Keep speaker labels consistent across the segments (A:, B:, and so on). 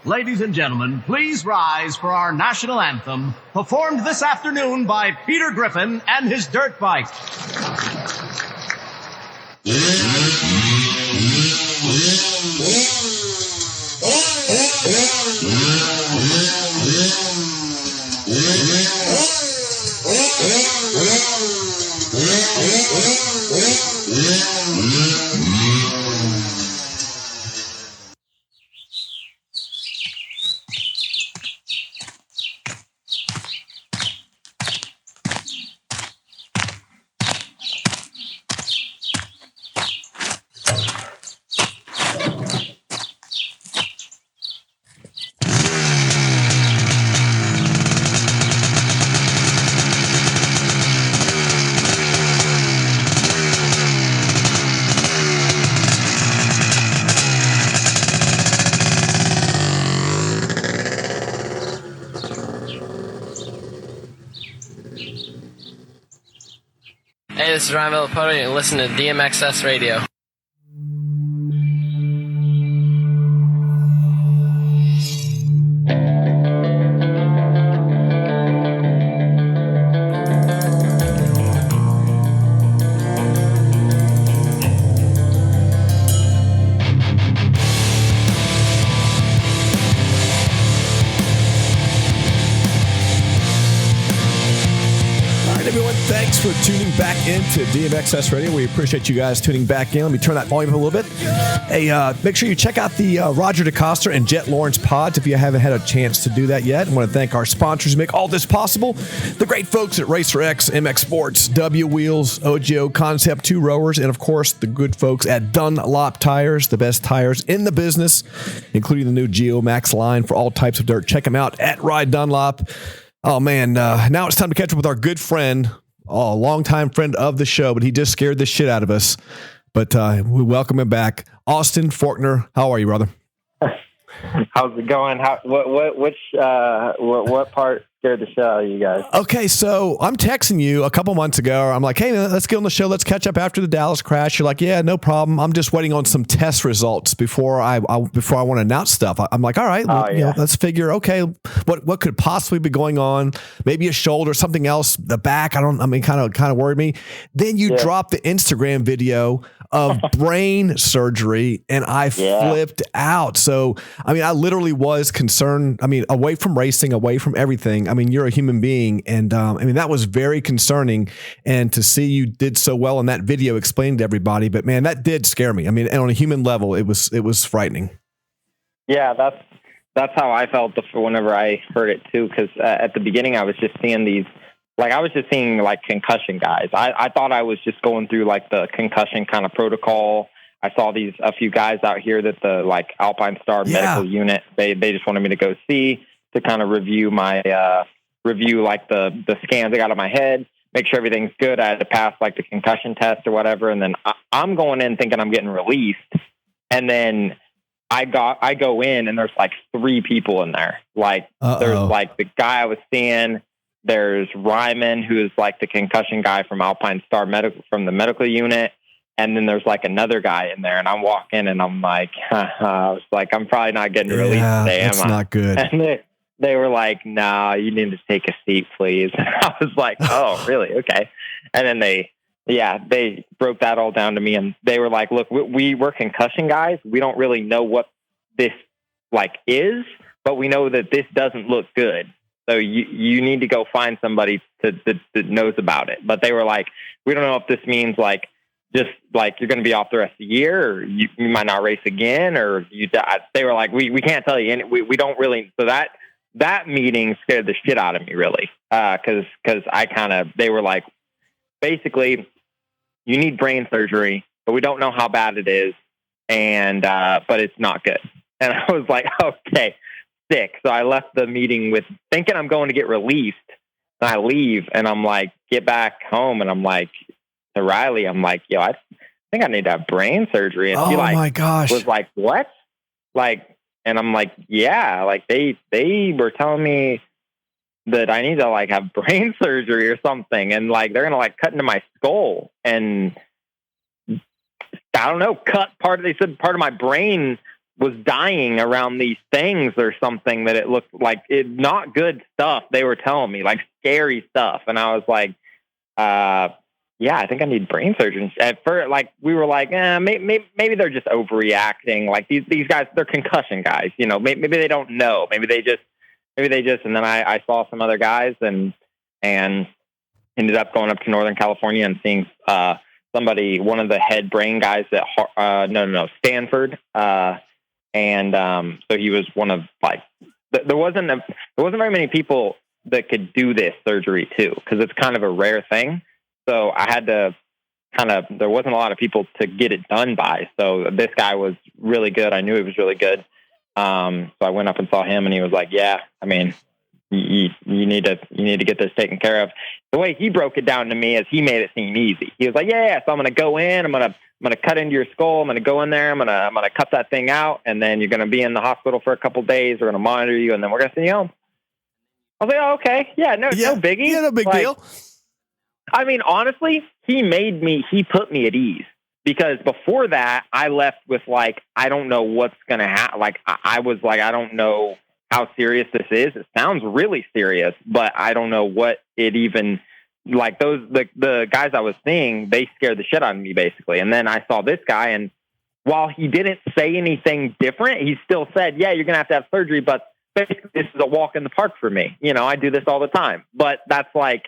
A: Ladies and gentlemen, please rise for our national anthem, performed this afternoon by Peter Griffin and his dirt bike.
B: Hey, this is Ryan Villapoto, and you're listening to DMXS Radio.
C: Thanks for tuning back into DMXS Radio. We appreciate you guys tuning back in. Let me turn that volume up a little bit. Hey, make sure you check out the Roger DeCoster and Jet Lawrence pods if you haven't had a chance to do that yet. I want to thank our sponsors who make all this possible. The great folks at Racer X, MX Sports, W Wheels, OGO Concept 2 Rowers, and of course, the good folks at Dunlop Tires, the best tires in the business, including the new Geo Max line for all types of dirt. Check them out at Ride Dunlop. Oh, man. Now it's time to catch up with our good friend, a longtime friend of the show, but he just scared the shit out of us. But we welcome him back. Austin Forkner, how are you, brother?
D: How's it going? What part scared the shit out of you guys?
C: Okay, so I'm texting you a couple months ago. I'm like, hey, man, let's get on the show. Let's catch up after the Dallas crash. You're like, yeah, no problem. I'm just waiting on some test results before I want to announce stuff. I'm like, all right, let's figure. Okay, what could possibly be going on? Maybe a shoulder, something else, the back. Kind of worried me. Then you drop the Instagram video of brain surgery, and I flipped out. So, I mean, I literally was concerned. I mean, away from racing, away from everything. I mean, you're a human being, and that was very concerning. And to see you did so well in that video explaining to everybody, but man, that did scare me. I mean, and on a human level, it was frightening. Yeah,
D: that's how I felt whenever I heard it too. Because at the beginning, I was just seeing these. Like, I was just seeing, like, concussion guys. I thought I was just going through, like, the concussion kind of protocol. I saw a few guys out here that the, like, Alpine Star medical unit, they just wanted me to go see to kind of review my, the scans I got on my head, make sure everything's good. I had to pass, like, the concussion test or whatever. And then I'm going in thinking I'm getting released. And then I go in, and there's, like, 3 people in there. Like, there's, like, the guy I was seeing. There's Ryman, who is like the concussion guy from Alpine Star Medical, from the medical unit. And then there's like another guy in there, and I'm walking and I'm like, I was like, I'm probably not getting released today.
C: That's not good.
D: And they were like, no, you need to take a seat, please. And I was like, oh, really? Okay. And then they broke that all down to me, and they were like, look, we're concussion guys. We don't really know what this like is, but we know that this doesn't look good. So you need to go find somebody that knows about it. But they were like, we don't know if this means like just like you're going to be off the rest of the year, or you might not race again, or you die. They were like, we can't tell you, and we don't really. So that meeting scared the shit out of me, really, because they were like, basically, you need brain surgery, but we don't know how bad it is, and but it's not good. And I was like, okay. Sick. So I left the meeting with thinking I'm going to get released. And I leave, and I'm like, get back home, and I'm like to Riley, I'm like, yo, I think I need to have brain surgery. And she
C: my gosh,
D: was like, what? Like, and I'm like, yeah, like they were telling me that I need to like have brain surgery or something, and like they're gonna like cut into my skull and I don't know, cut part of. They said part of my brain was dying around these things or something that it looked like not good stuff. They were telling me like scary stuff. And I was like, yeah, I think I need brain surgery. At first, like we were like, maybe they're just overreacting. Like these guys, they're concussion guys, you know, maybe they don't know. Maybe they just, and then I saw some other guys and ended up going up to Northern California and seeing, one of the head brain guys at Stanford. So he was one of like, there wasn't very many people that could do this surgery too, because it's kind of a rare thing. So I had to there wasn't a lot of people to get it done by. So this guy was really good. I knew he was really good. So I went up and saw him and he was like, yeah, I mean, you need to get this taken care of. The way he broke it down to me is he made it seem easy. He was like, yeah. So I'm going to go in, I'm going to cut into your skull. I'm going to go in there. I'm going to cut that thing out. And then you're going to be in the hospital for a couple of days. We're going to monitor you. And then we're going to send you home. I was like, oh, okay. Yeah, no biggie.
C: Yeah, no big deal.
D: I mean, honestly, he put me at ease, because before that I left with like, I don't know what's going to happen. Like I was like, I don't know how serious this is. It sounds really serious, but I don't know what it even, like the guys I was seeing, they scared the shit out of me basically. And then I saw this guy, and while he didn't say anything different, he still said, yeah, you're going to have surgery, but basically this is a walk in the park for me. You know, I do this all the time, but that's like,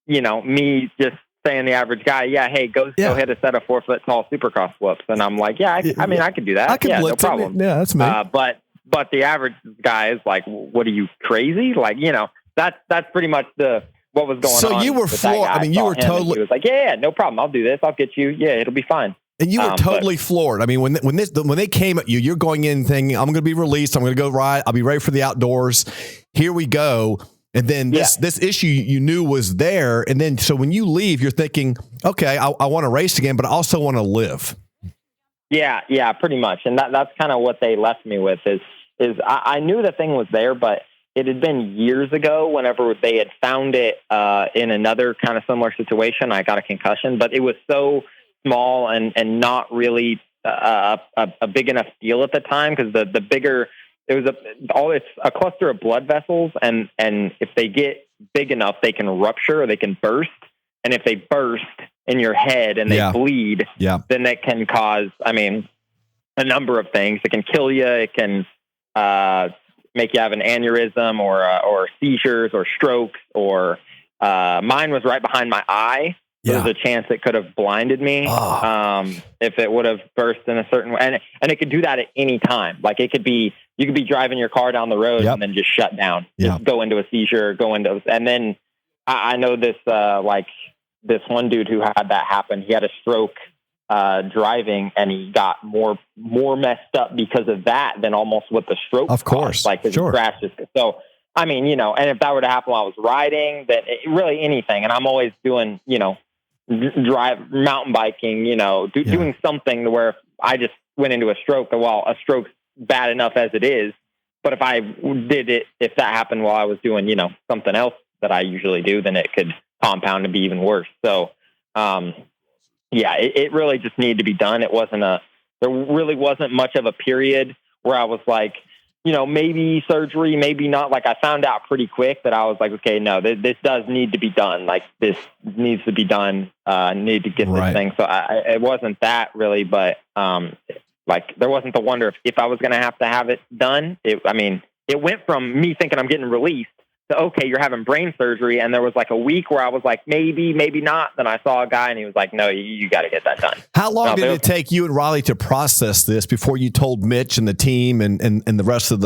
D: you know, me just saying the average guy, yeah, hey, go hit a set of 4 foot tall Supercross whoops. And I'm like, yeah, I mean, I could do that. No problem.
C: Yeah, that's me.
D: But the average guy is like, what are you, crazy? Like, you know, that's pretty much what was going on.
C: So you were floored. I mean, you were totally.
D: He was like, yeah, no problem. I'll do this. I'll get you. Yeah, it'll be fine.
C: And you were totally floored. I mean, when they came at you, you're going in thinking, I'm going to be released. I'm going to go ride. I'll be ready for the outdoors. Here we go. And then this issue you knew was there. And then, so when you leave, you're thinking, okay, I want to race again, but I also want to live.
D: Yeah, pretty much. And that's kind of what they left me with is I knew the thing was there, but it had been years ago whenever they had found it in another kind of similar situation. I got a concussion, but it was so small and not really a big enough deal at the time, because the bigger, it's a cluster of blood vessels, and if they get big enough, they can rupture or they can burst. And if they burst in your head and they bleed, then that can cause, I mean, a number of things. It can kill you. It can make you have an aneurysm or seizures or strokes, or mine was right behind my eye. So there's a chance it could have blinded me if it would have burst in a certain way. And it could do that at any time. Like you could be driving your car down the road and then just shut down, just go into a seizure, and then I know this, like this one dude who had that happen, he had a stroke driving, and he got more messed up because of that than almost what the stroke
C: of course
D: caused, like his crashes. So I mean, you know, and if that were to happen while I was riding, then really anything. And I'm always doing, you know, mountain biking, you know, doing something to where I just went into a stroke. While a stroke's bad enough as it is, but if that happened while I was doing, you know, something else that I usually do, then it could compound and be even worse. So, it really just needed to be done. There really wasn't much of a period where I was like, you know, maybe surgery, maybe not. Like I found out pretty quick that I was like, okay, no, this does need to be done. Like this needs to be done. I need to get this thing. So it wasn't that really, but like there wasn't the wonder if I was going to have it done. It went from me thinking I'm getting released to, okay, you're having brain surgery. And there was like a week where I was like, maybe not. Then I saw a guy and he was like, no, you got to get that done.
C: How long did it take you and Riley to process this before you told Mitch and the team and the rest of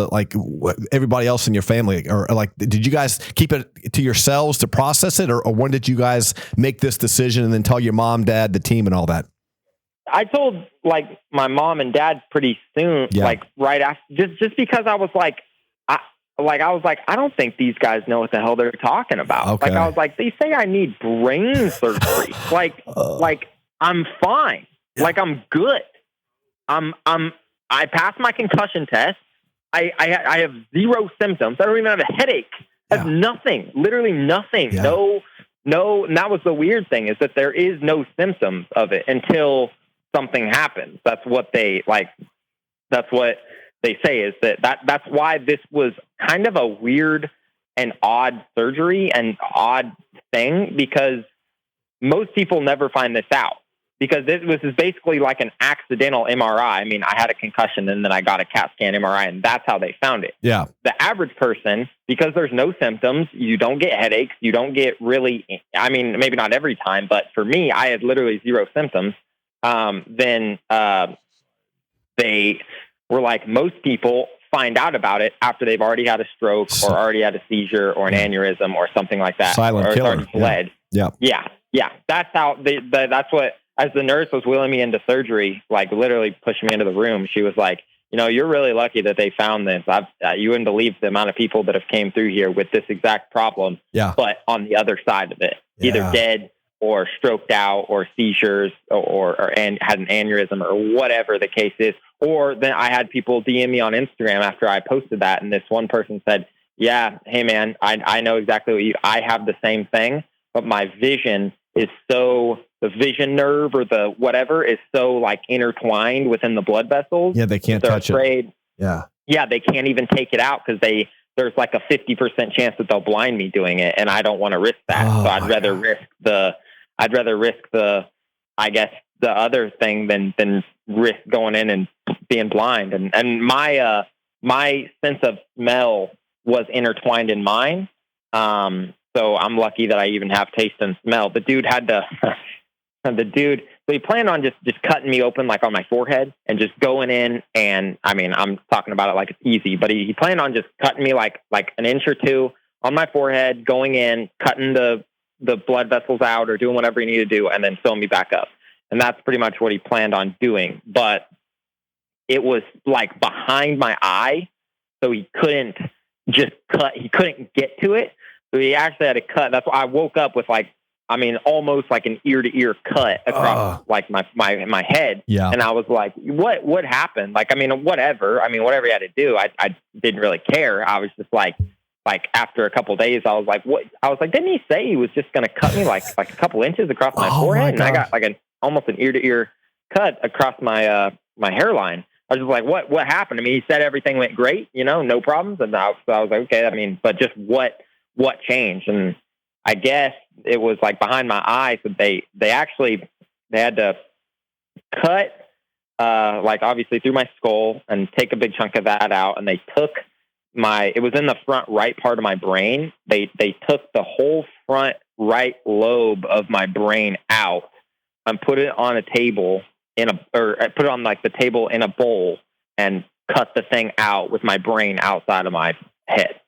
C: everybody else in your family? Or like, did you guys keep it to yourselves to process it? Or when did you guys make this decision and then tell your mom, dad, the team and all that?
D: I told like my mom and dad pretty soon, like right after, just because I was like, I don't think these guys know what the hell they're talking about. Okay. Like I was like, they say I need brain surgery. like I'm fine. Yeah. Like I'm good. I passed my concussion test. I have zero symptoms. I don't even have a headache. I have nothing, literally nothing. Yeah. No. And that was the weird thing, is that there is no symptoms of it until something happens. That's what they like. That's what they say, is that's why this was kind of a weird and odd surgery and odd thing, because most people never find this out, because this is basically like an accidental MRI. I mean, I had a concussion and then I got a CAT scan MRI, and that's how they found it.
C: Yeah.
D: The average person, because there's no symptoms, you don't get headaches, you don't get really, I mean, maybe not every time, but for me, I had literally zero symptoms. Then they were like, most people find out about it after they've already had a stroke or already had a seizure or an aneurysm or something like that.
C: Silent
D: or
C: killer.
D: already bled. Yeah. That's how that's what, as the nurse was wheeling me into surgery, like literally pushing me into the room, she was like, you know, you're really lucky that they found this. You wouldn't believe the amount of people that have came through here with this exact problem.
C: Yeah.
D: But on the other side of it, either dead or stroked out or seizures or had an aneurysm or whatever the case is. Or then I had people DM me on Instagram after I posted that. And this one person said, yeah, hey man, I know exactly I have the same thing, but my vision is so, the vision nerve or the whatever is so like intertwined within the blood vessels.
C: Yeah. They can't touch
D: afraid.
C: Yeah.
D: Yeah. They can't even take it out because there's like a 50% chance that they'll blind me doing it. And I don't want to risk that. So I'd rather risk the, I guess, the other thing than risk going in and being blind. And my sense of smell was intertwined in mine. So I'm lucky that I even have taste and smell. The dude had to, so he planned on just cutting me open like on my forehead and just going in. And I mean, I'm talking about it like it's easy, but he planned on just cutting me like an inch or two on my forehead, going in, cutting the blood vessels out or doing whatever he needed to do, and then sewing me back up. And that's pretty much what he planned on doing. But it was like behind my eye, so he couldn't just cut. He couldn't get to it. So he actually had to cut. That's why I woke up with almost like an ear to ear cut across like my head.
C: Yeah.
D: And I was like, what happened? Like, I mean, whatever he had to do, I didn't really care. I was just like after a couple of days, I was like, what? I was like, didn't he say he was just going to cut me like a couple inches across my forehead? And I got like almost an ear to ear cut across my hairline. I was just like, what happened? I mean, he said everything went great, no problems. And I was like, okay, I mean, but just what changed? And I guess it was like behind my eyes that they had to cut, like obviously through my skull and take a big chunk of that out. And they took it was in the front right part of my brain. They took the whole front right lobe of my brain out and put it on a table put it on like the table in a bowl and cut the thing out with my brain outside of my head.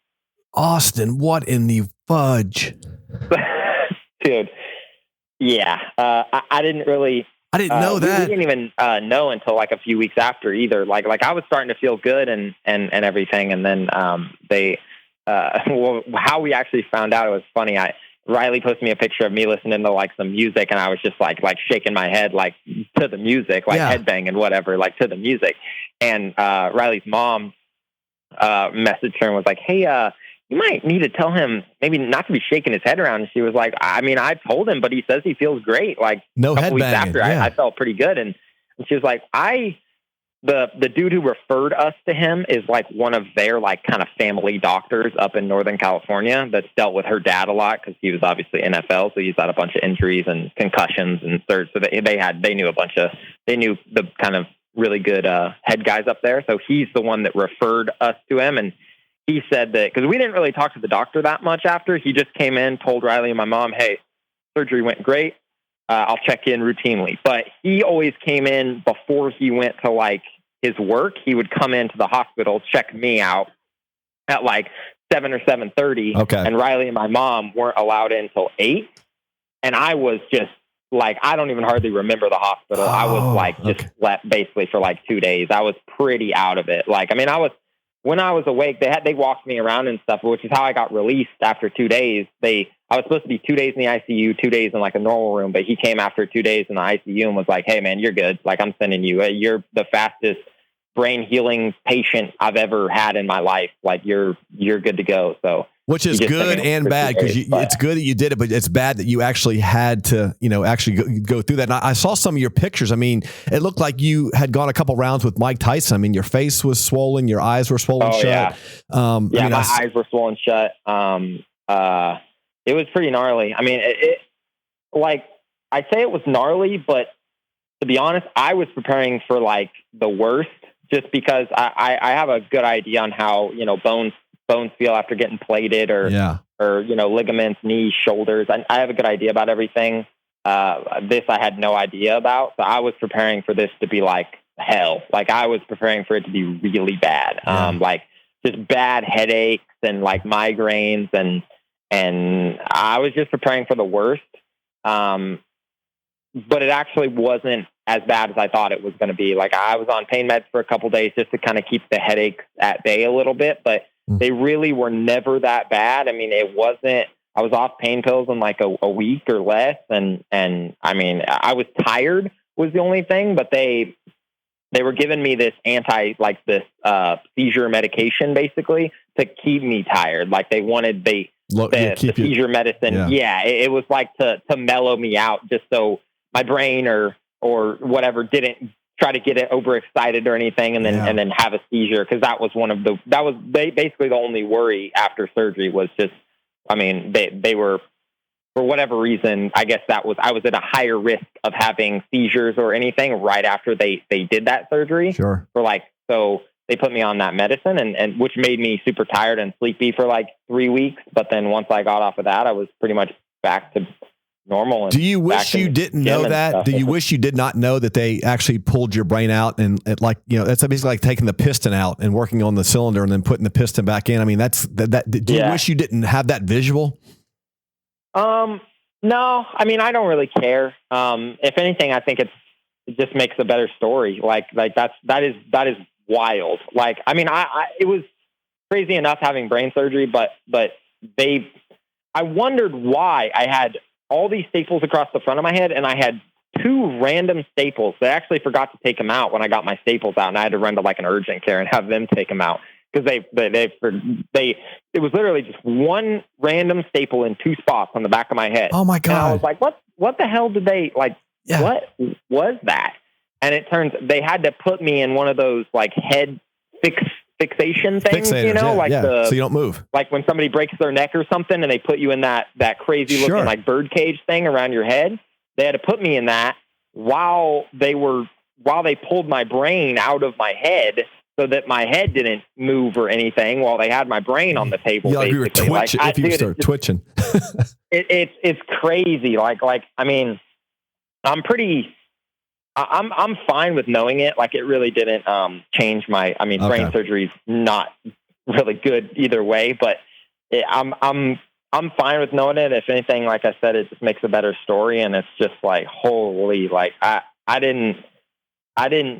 C: Austin, what in the fudge?
D: Dude. Yeah. I didn't know that. We didn't even know until like a few weeks after either. Like I was starting to feel good and everything. And then how we actually found out, it was funny. Riley posted me a picture of me listening to like some music, and I was just like shaking my head like to the music, like headbang and whatever, like to the music. And Riley's mom messaged her and was like, hey, you might need to tell him maybe not to be shaking his head around. And she was like, I mean, I told him, but he says he feels great. Like
C: no
D: a couple weeks
C: headbanging,
D: after, I felt pretty good. And she was like, the dude who referred us to him is like one of their like kind of family doctors up in Northern California that's dealt with her dad a lot, because he was obviously NFL, so he's had a bunch of injuries and concussions and surgery. So they knew the kind of really good head guys up there. So he's the one that referred us to him, and he said that because we didn't really talk to the doctor that much after. He just came in, told Riley and my mom, hey, surgery went great. I'll check in routinely. But he always came in before he went to like his work. He would come into the hospital, check me out at like 7 or 7:30.
C: Okay.
D: And Riley and my mom weren't allowed in until 8. And I was just like, I don't even hardly remember the hospital. I was like just left basically for like 2 days. I was pretty out of it. Like, I mean, when I was awake, they walked me around and stuff, which is how I got released after 2 days. I was supposed to be 2 days in the ICU, 2 days in like a normal room, but he came after 2 days in the ICU and was like, hey man, you're good. Like, I'm sending you, you're the fastest brain healing patient I've ever had in my life. Like you're good to go. So
C: Which is good and bad, because it's good that you did it, but it's bad that you actually had to, actually go through that. And I saw some of your pictures. I mean, it looked like you had gone a couple rounds with Mike Tyson. I mean, your face was swollen, your eyes were swollen shut.
D: Yeah, my eyes were swollen shut. It was pretty gnarly. I mean, I say it was gnarly, but to be honest, I was preparing for like the worst, just because I have a good idea on how, bones feel after getting plated or ligaments, knees, shoulders. I have a good idea about everything. This I had no idea about. So I was preparing for this to be like hell. Like I was preparing for it to be really bad. Like just bad headaches and like migraines and I was just preparing for the worst. But it actually wasn't as bad as I thought it was going to be. Like I was on pain meds for a couple of days just to kind of keep the headaches at bay a little bit, but they really were never that bad. I mean, I was off pain pills in like a week or less. And I mean, I was tired was the only thing, but they were giving me this seizure medication basically to keep me tired. Like they wanted the seizure medicine. Yeah. It was like to mellow me out just so my brain or whatever didn't try to get it overexcited or anything and then have a seizure. Cause that was basically the only worry after surgery was just, I mean, they were, for whatever reason, I guess I was at a higher risk of having seizures or anything right after they did that surgery.
C: Sure.
D: So they put me on that medicine and which made me super tired and sleepy for like 3 weeks. But then once I got off of that, I was pretty much back to normal.
C: Do you wish you didn't know that? Do you wish you did not know that they actually pulled your brain out and that's basically like taking the piston out and working on the cylinder and then putting the piston back in? I mean, do you wish you didn't have that visual?
D: No, I mean, I don't really care. If anything, I think it just makes a better story. Like that is wild. Like, I mean, it was crazy enough having brain surgery, but I wondered why I had all these staples across the front of my head, and I had 2 random staples. They actually forgot to take them out when I got my staples out, and I had to run to like an urgent care and have them take them out because it was literally just one random staple in 2 spots on the back of my head.
C: Oh my God!
D: And I was like, what the hell did they like? Yeah. What was that? And it turns they had to put me in one of those like head fixation things,
C: so you don't move.
D: Like when somebody breaks their neck or something and they put you in that crazy looking like bird cage thing around your head. They had to put me in that while they pulled my brain out of my head so that my head didn't move or anything while they had my brain on the table.
C: Yeah, you were twitching. If you start twitching.
D: It's crazy. Like, I mean, I'm fine with knowing it. Like it really didn't change my. I mean, brain surgery's not really good either way, but I'm fine with knowing it. If anything, like I said, it just makes a better story, and it's just like holy. Like I didn't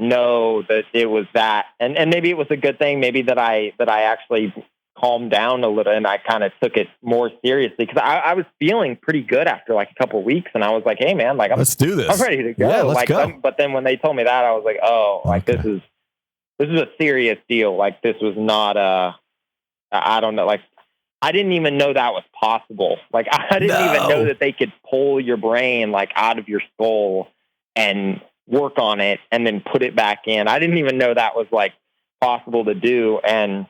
D: know that it was that, and maybe it was a good thing. Maybe that I actually calmed down a little and I kind of took it more seriously because I was feeling pretty good after like a couple of weeks and I was like, hey man, like
C: let's do this.
D: I'm ready to go.
C: Yeah, let's go.
D: But then when they told me that, I was like, this is a serious deal. Like this was not I don't know. Like I didn't even know that was possible. Like I didn't even know that they could pull your brain like out of your skull and work on it and then put it back in. I didn't even know that was like possible to do. And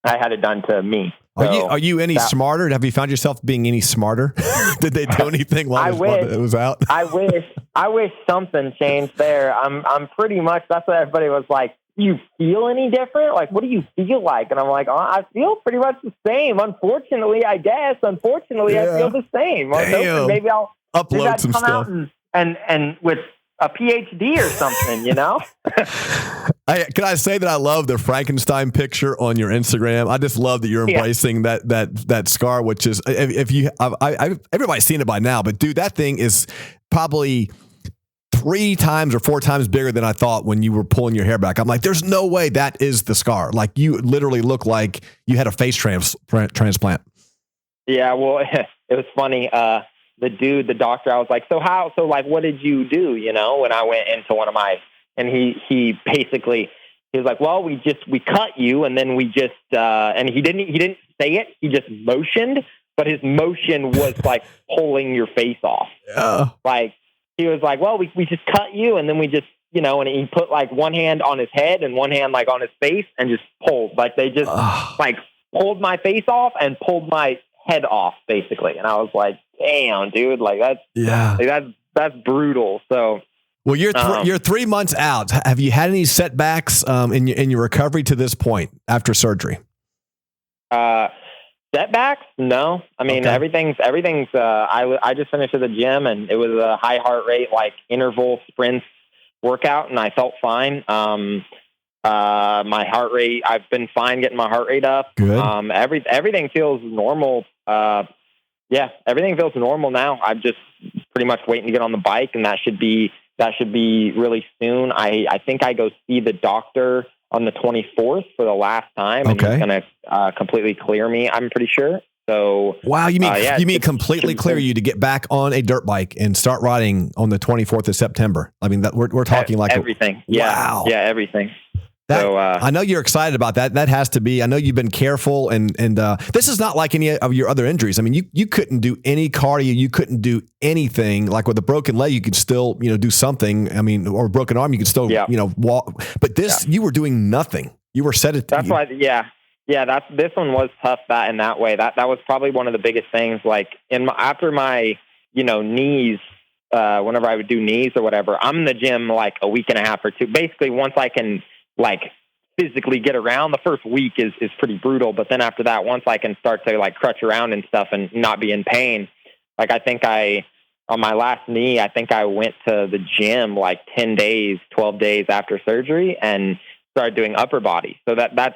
D: I had it done to me.
C: Are you any smarter? Have you found yourself being any smarter? Did they do anything while it was out?
D: I wish something changed there. I'm pretty much, that's what everybody was like, do you feel any different? Like, what do you feel like? And I'm like, I feel pretty much the same. Unfortunately, I guess. I feel the same.
C: Damn.
D: Maybe I'll
C: upload some
D: come
C: stuff.
D: out and with a PhD or something, you know?
C: Can I say that I love the Frankenstein picture on your Instagram? I just love that you're embracing that scar, which is everybody's seen it by now, but dude, that thing is probably 3 times or 4 times bigger than I thought when you were pulling your hair back. I'm like, there's no way that is the scar. Like you literally look like you had a face transplant. Yeah, well, it was funny. The doctor, I was like, so what did you do? You know, when I went into one of my, and he basically, he was like, well, we cut you. And then we just, and he didn't
D: say it. He just motioned, but his motion was like pulling your face off. Like he was like, well, we just cut you. And then we just, and he put like one hand on his head and one hand like on his face and just pulled. Like they just like pulled my face off and pulled my head off basically. And I was like, damn, dude, like that's brutal. So,
C: well, you're 3 months out. Have you had any setbacks in your recovery to this point after surgery?
D: Setbacks? No. I mean, everything's, I just finished at the gym and it was a high heart rate, like interval sprints workout. And I felt fine. My heart rate, I've been fine getting my heart rate up.
C: Good.
D: Everything feels normal. Everything feels normal now. I'm just pretty much waiting to get on the bike and that should be really soon. I think I go see the doctor on the 24th for the last time, and he's going to completely clear me, I'm pretty sure. So,
C: wow, you mean completely clear you to get back on a dirt bike and start riding on the 24th of September? I mean, that we're talking like
D: everything.
C: Wow.
D: Yeah, everything.
C: I know you're excited about that. That has to be. I know you've been careful, and this is not like any of your other injuries. I mean, you couldn't do any cardio. You couldn't do anything. Like with a broken leg, you could still do something. I mean, or a broken arm, you could still walk. But this, you were doing nothing. You were set it.
D: That's why. This one was tough in that way. That was probably one of the biggest things. Like after my knees. Whenever I would do knees or whatever, I'm in the gym like a week and a half or two. Basically, once I can like physically get around, the first week is pretty brutal. But then after that, once I can start to like crutch around and stuff and not be in pain, like I think on my last knee, I think I went to the gym like 10 days, 12 days after surgery and started doing upper body. So that's,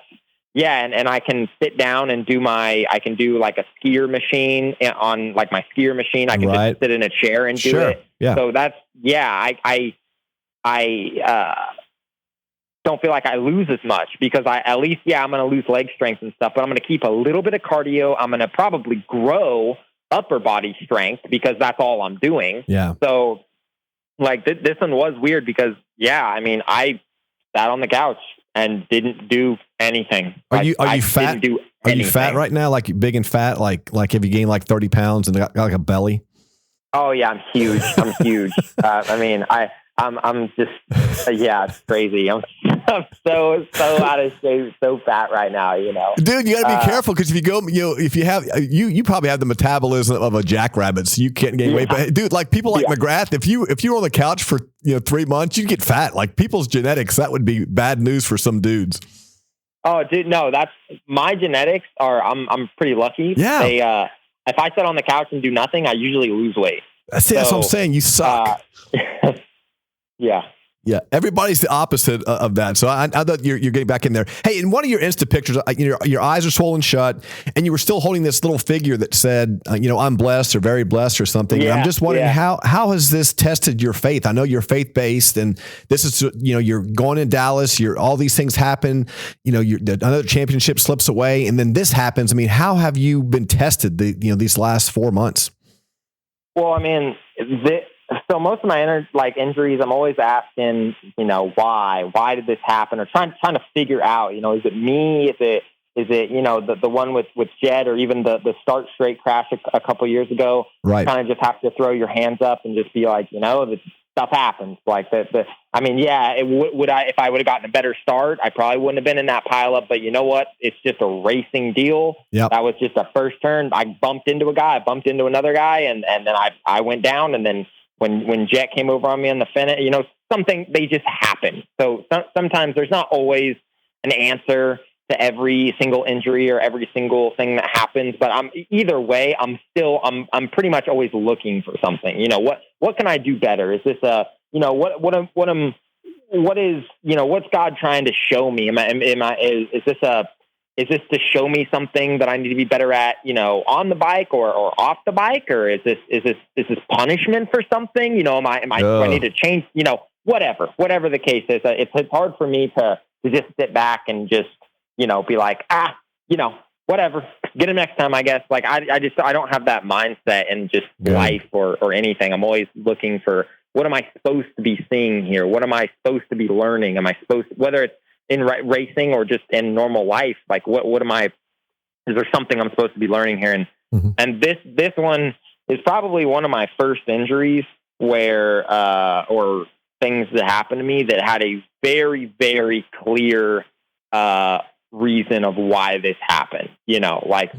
D: and I can sit down and I can do like a skier machine on like my skier machine. I can just sit in a chair and do it.
C: Yeah.
D: So that's, I don't feel like I lose as much because I'm going to lose leg strength and stuff, but I'm going to keep a little bit of cardio. I'm going to probably grow upper body strength because that's all I'm doing.
C: Yeah.
D: So like this one was weird because I sat on the couch and didn't do anything.
C: Are you fat? Are you fat right now? Like big and fat? Like have you gained like 30 pounds and got like a belly?
D: Oh yeah, I'm huge. I'm huge. I'm just, it's crazy. I'm so out of shape, so fat right now,
C: Dude, you got to be careful because if you go, if you have, you probably have the metabolism of a jackrabbit, so you can't gain weight. But dude, like people like McGrath, if you were on the couch for 3 months, you'd get fat. Like people's genetics, that would be bad news for some dudes.
D: Oh, dude, no, that's my genetics are. I'm pretty lucky.
C: Yeah.
D: They, if I sit on the couch and do nothing, I usually lose weight.
C: That's what I'm saying. You suck. Yeah. Everybody's the opposite of that. So I thought you're getting back in there. Hey, in one of your Insta pictures, your eyes are swollen shut and you were still holding this little figure that said, I'm blessed or very blessed or something. Yeah, and I'm just wondering how has this tested your faith? I know you're faith based and this is, you're going in Dallas, all these things happen, another championship slips away and then this happens. I mean, how have you been tested these last 4 months?
D: Well, I mean, so most of my injuries, I'm always asking, why did this happen, or trying to figure out, is it me? Is it the one with Jed, or even the start straight crash a couple years ago?
C: Right.
D: Kind of just have to throw your hands up and just be like, this stuff happens. Like if I would have gotten a better start, I probably wouldn't have been in that pileup. But you know what? It's just a racing deal.
C: Yep.
D: That was just a first turn. I bumped into a guy, I bumped into another guy, and then I went down, and then. When Jet came over on me on the finish, they just happen. So sometimes there's not always an answer to every single injury or every single thing that happens. But either way, I'm pretty much always looking for something. What can I do better? Is this what's God trying to show me? Is this to show me something that I need to be better at, on the bike or off the bike? Or is this punishment for something? Do I need to change, whatever the case is. It's hard for me to just sit back and just, be like, whatever, get him next time, I guess. Like, I don't have that mindset in just life or anything. I'm always looking for, what am I supposed to be seeing here? What am I supposed to be learning? Am I supposed to, whether it's in racing or just in normal life, like what am I is there something I'm supposed to be learning here? And this one is probably one of my first injuries where, or things that happened to me that had a very, very clear, reason of why this happened, like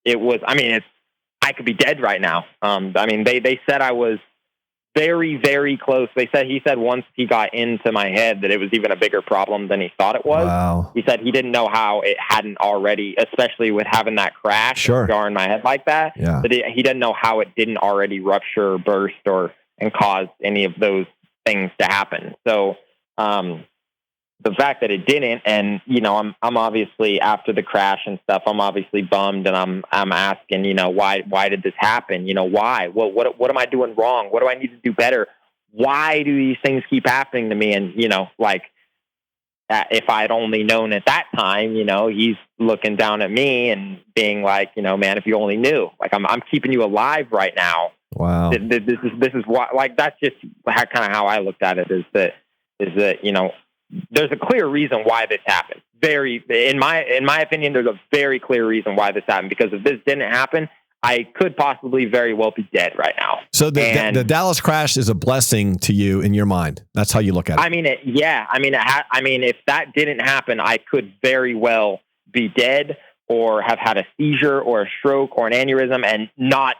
D: it was, I could be dead right now. They said I was very, very close. He said once he got into my head that it was even a bigger problem than he thought it was.
C: Wow.
D: He said he didn't know how it hadn't already, especially with having that crash, jarring my head like that, that he didn't know how it didn't already rupture or burst and cause any of those things to happen. So, the fact that it didn't, and I'm obviously, after the crash and stuff, I'm obviously bummed, and I'm asking, why did this happen? Why? Well, what am I doing wrong? What do I need to do better? Why do these things keep happening to me? And if I'd only known at that time, he's looking down at me and being like, man, if you only knew, like I'm keeping you alive right now.
C: Wow.
D: This is what, like, that's just kind of how I looked at it. Is that there's a clear reason why this happened. In my opinion, there's a very clear reason why this happened, because if this didn't happen, I could possibly very well be dead right now.
C: So the Dallas crash is a blessing to you in your mind. That's how you look at it.
D: If that didn't happen, I could very well be dead or have had a seizure or a stroke or an aneurysm and not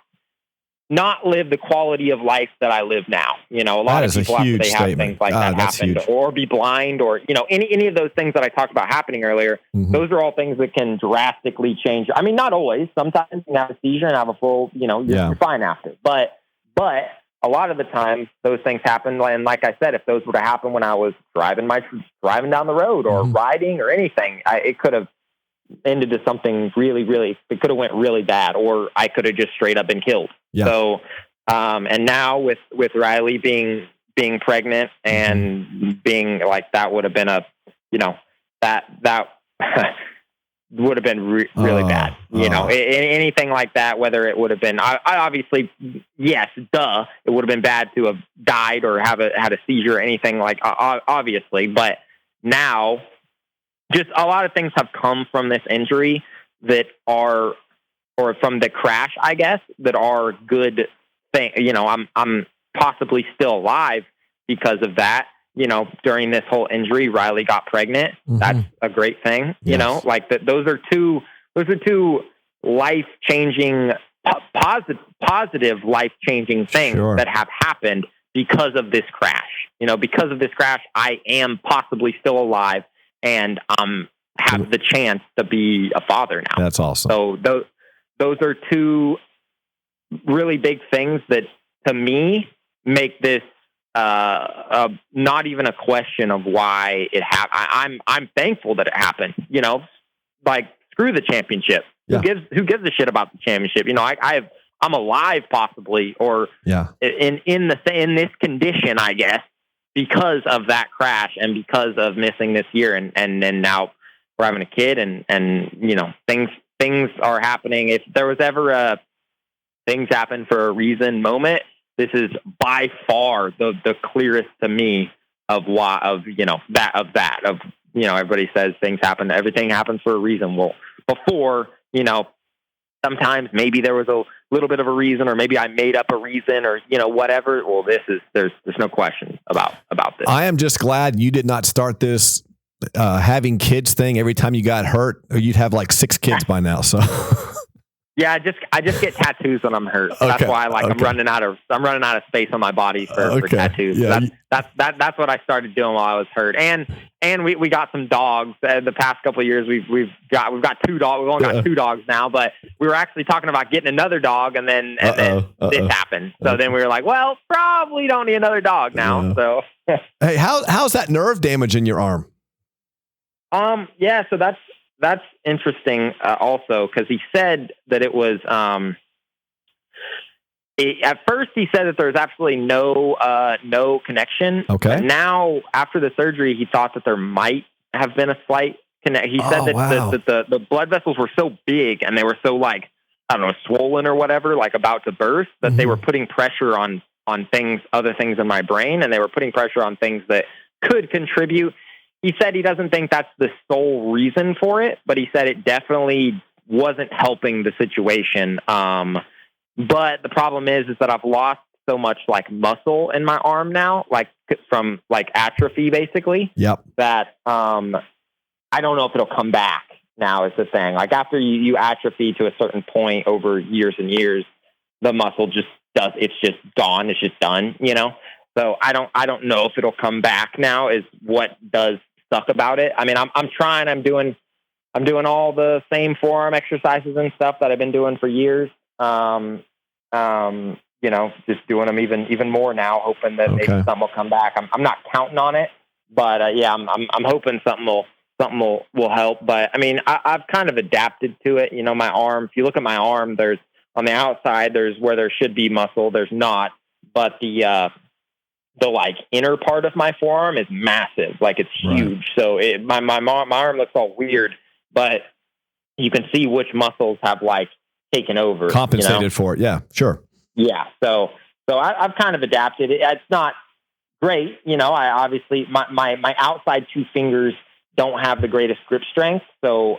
D: live the quality of life that I live now. A lot of people, after they have things like that happen, or be blind, or, any of those things that I talked about happening earlier, those are all things that can drastically change. Not always. Sometimes you can have a seizure and have a full, you're fine after. But a lot of the time those things happen. And like I said, if those were to happen when I was driving down the road or riding or anything, it could have ended to something really, really, it could have went really bad, or I could have just straight up been killed. Yeah. So, and now with Riley being pregnant and being like, that would have been that would have been really bad. Anything like that, whether it would have been, I obviously, yes, it would have been bad to have died or had a seizure or anything like, obviously, but now, just a lot of things have come from this injury that are, or from the crash, I guess, that are good things. I'm possibly still alive because of that. During this whole injury, Riley got pregnant. That's a great thing.
C: Yes.
D: Those are two life-changing, positive life-changing things that have happened because of this crash. Because of this crash, I am possibly still alive, and have the chance to be a father now.
C: That's awesome.
D: So those are two really big things that, to me, make this not even a question of why it happened. I'm thankful that it happened. Like, screw the championship. Yeah. Who gives a shit about the championship? I'm alive, possibly, or in this condition, I guess, because of that crash and because of missing this year, and then now we're having a kid, and things are happening. If there was ever a things happen for a reason moment, this is by far the clearest to me of why, everybody says things happen, everything happens for a reason. Well, before, sometimes maybe there was a little bit of a reason, or maybe I made up a reason, or, whatever. Well, there's no question about this.
C: I am just glad you did not start this having kids thing every time you got hurt, or you'd have like 6 kids by now. So
D: yeah, I just get tattoos when I'm hurt. Okay. That's why I'm running out of space on my body for tattoos. Yeah. That's what I started doing while I was hurt. And we got some dogs. The past couple of years we've got 2 dogs. We've only got 2 dogs now, but we were actually talking about getting another dog, and then this happened. So then we were like, well, probably don't need another dog now. So
C: hey, how's that nerve damage in your arm?
D: Yeah, so that's interesting also, because he said that it was at first he said that there was absolutely no connection.
C: Okay.
D: Now, after the surgery, he thought that there might have been a slight connect. He said that the blood vessels were so big, and they were so, like, I don't know, swollen or whatever, like about to burst, that they were putting pressure on other things in my brain, and they were putting pressure on things that could contribute. He said he doesn't think that's the sole reason for it, but he said it definitely wasn't helping the situation. But the problem is that I've lost so much like muscle in my arm now, like from like atrophy basically.
C: Yep.
D: That I don't know if it'll come back now is the thing. Like after you atrophy to a certain point over years and years, the muscle it's just gone. It's just done, you know? So I don't know if it'll come back now is what does suck about it. I mean, I'm trying, I'm doing all the same forearm exercises and stuff that I've been doing for years. You know, just doing them even more now, hoping that maybe something will come back. I'm not counting on it, but yeah, I'm hoping something will help. But I mean, I've kind of adapted to it. You know, my arm, if you look at my arm, there's on the outside, there's where there should be muscle, there's not, but the like inner part of my forearm is massive. Like it's huge. So my arm looks all weird, but you can see which muscles have like taken over,
C: compensated for it. Yeah, sure.
D: Yeah. So I've kind of adapted. It's not great. You know, I obviously my outside two fingers don't have the greatest grip strength. So,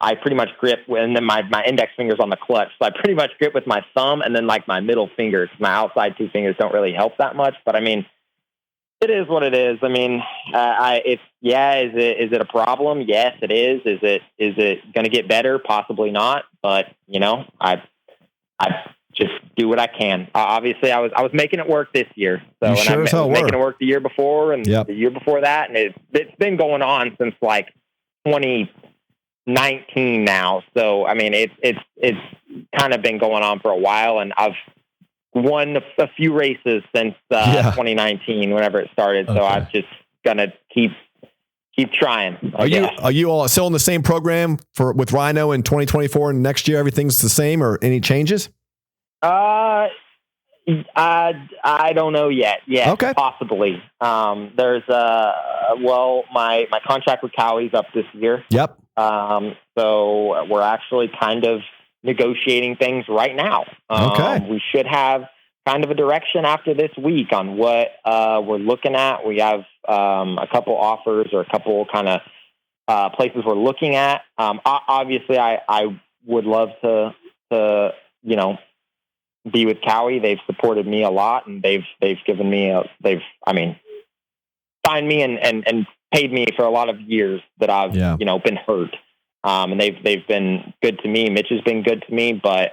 D: I pretty much grip and then my index finger's on the clutch. So I pretty much grip with my thumb and then like my middle finger. My outside two fingers don't really help that much, but I mean, it is what it is. I mean, is it a problem? Yes, it is. Is it going to get better? Possibly not. But you know, I just do what I can. Obviously I was making it work this year. So,
C: and I was
D: making it work the year before and the year before that. And it's been going on since like 2019 now. So, I mean, it's kind of been going on for a while, and I've won a few races since 2019, whenever it started. So I'm just gonna keep trying.
C: Are you all still in the same program with Rhino in 2024 and next year? Everything's the same, or any changes?
D: I don't know yet. Yeah, possibly. There's my contract with Cowie's up this year.
C: Yep.
D: So we're actually kind of negotiating things right now. We should have kind of a direction after this week on what we're looking at. We have a couple offers or a couple kind of places we're looking at. Obviously, I would love to you know, be with Cowie. They've supported me a lot, and they've given me signed me and paid me for a lot of years that I've you know, been hurt. And they've been good to me. Mitch has been good to me, but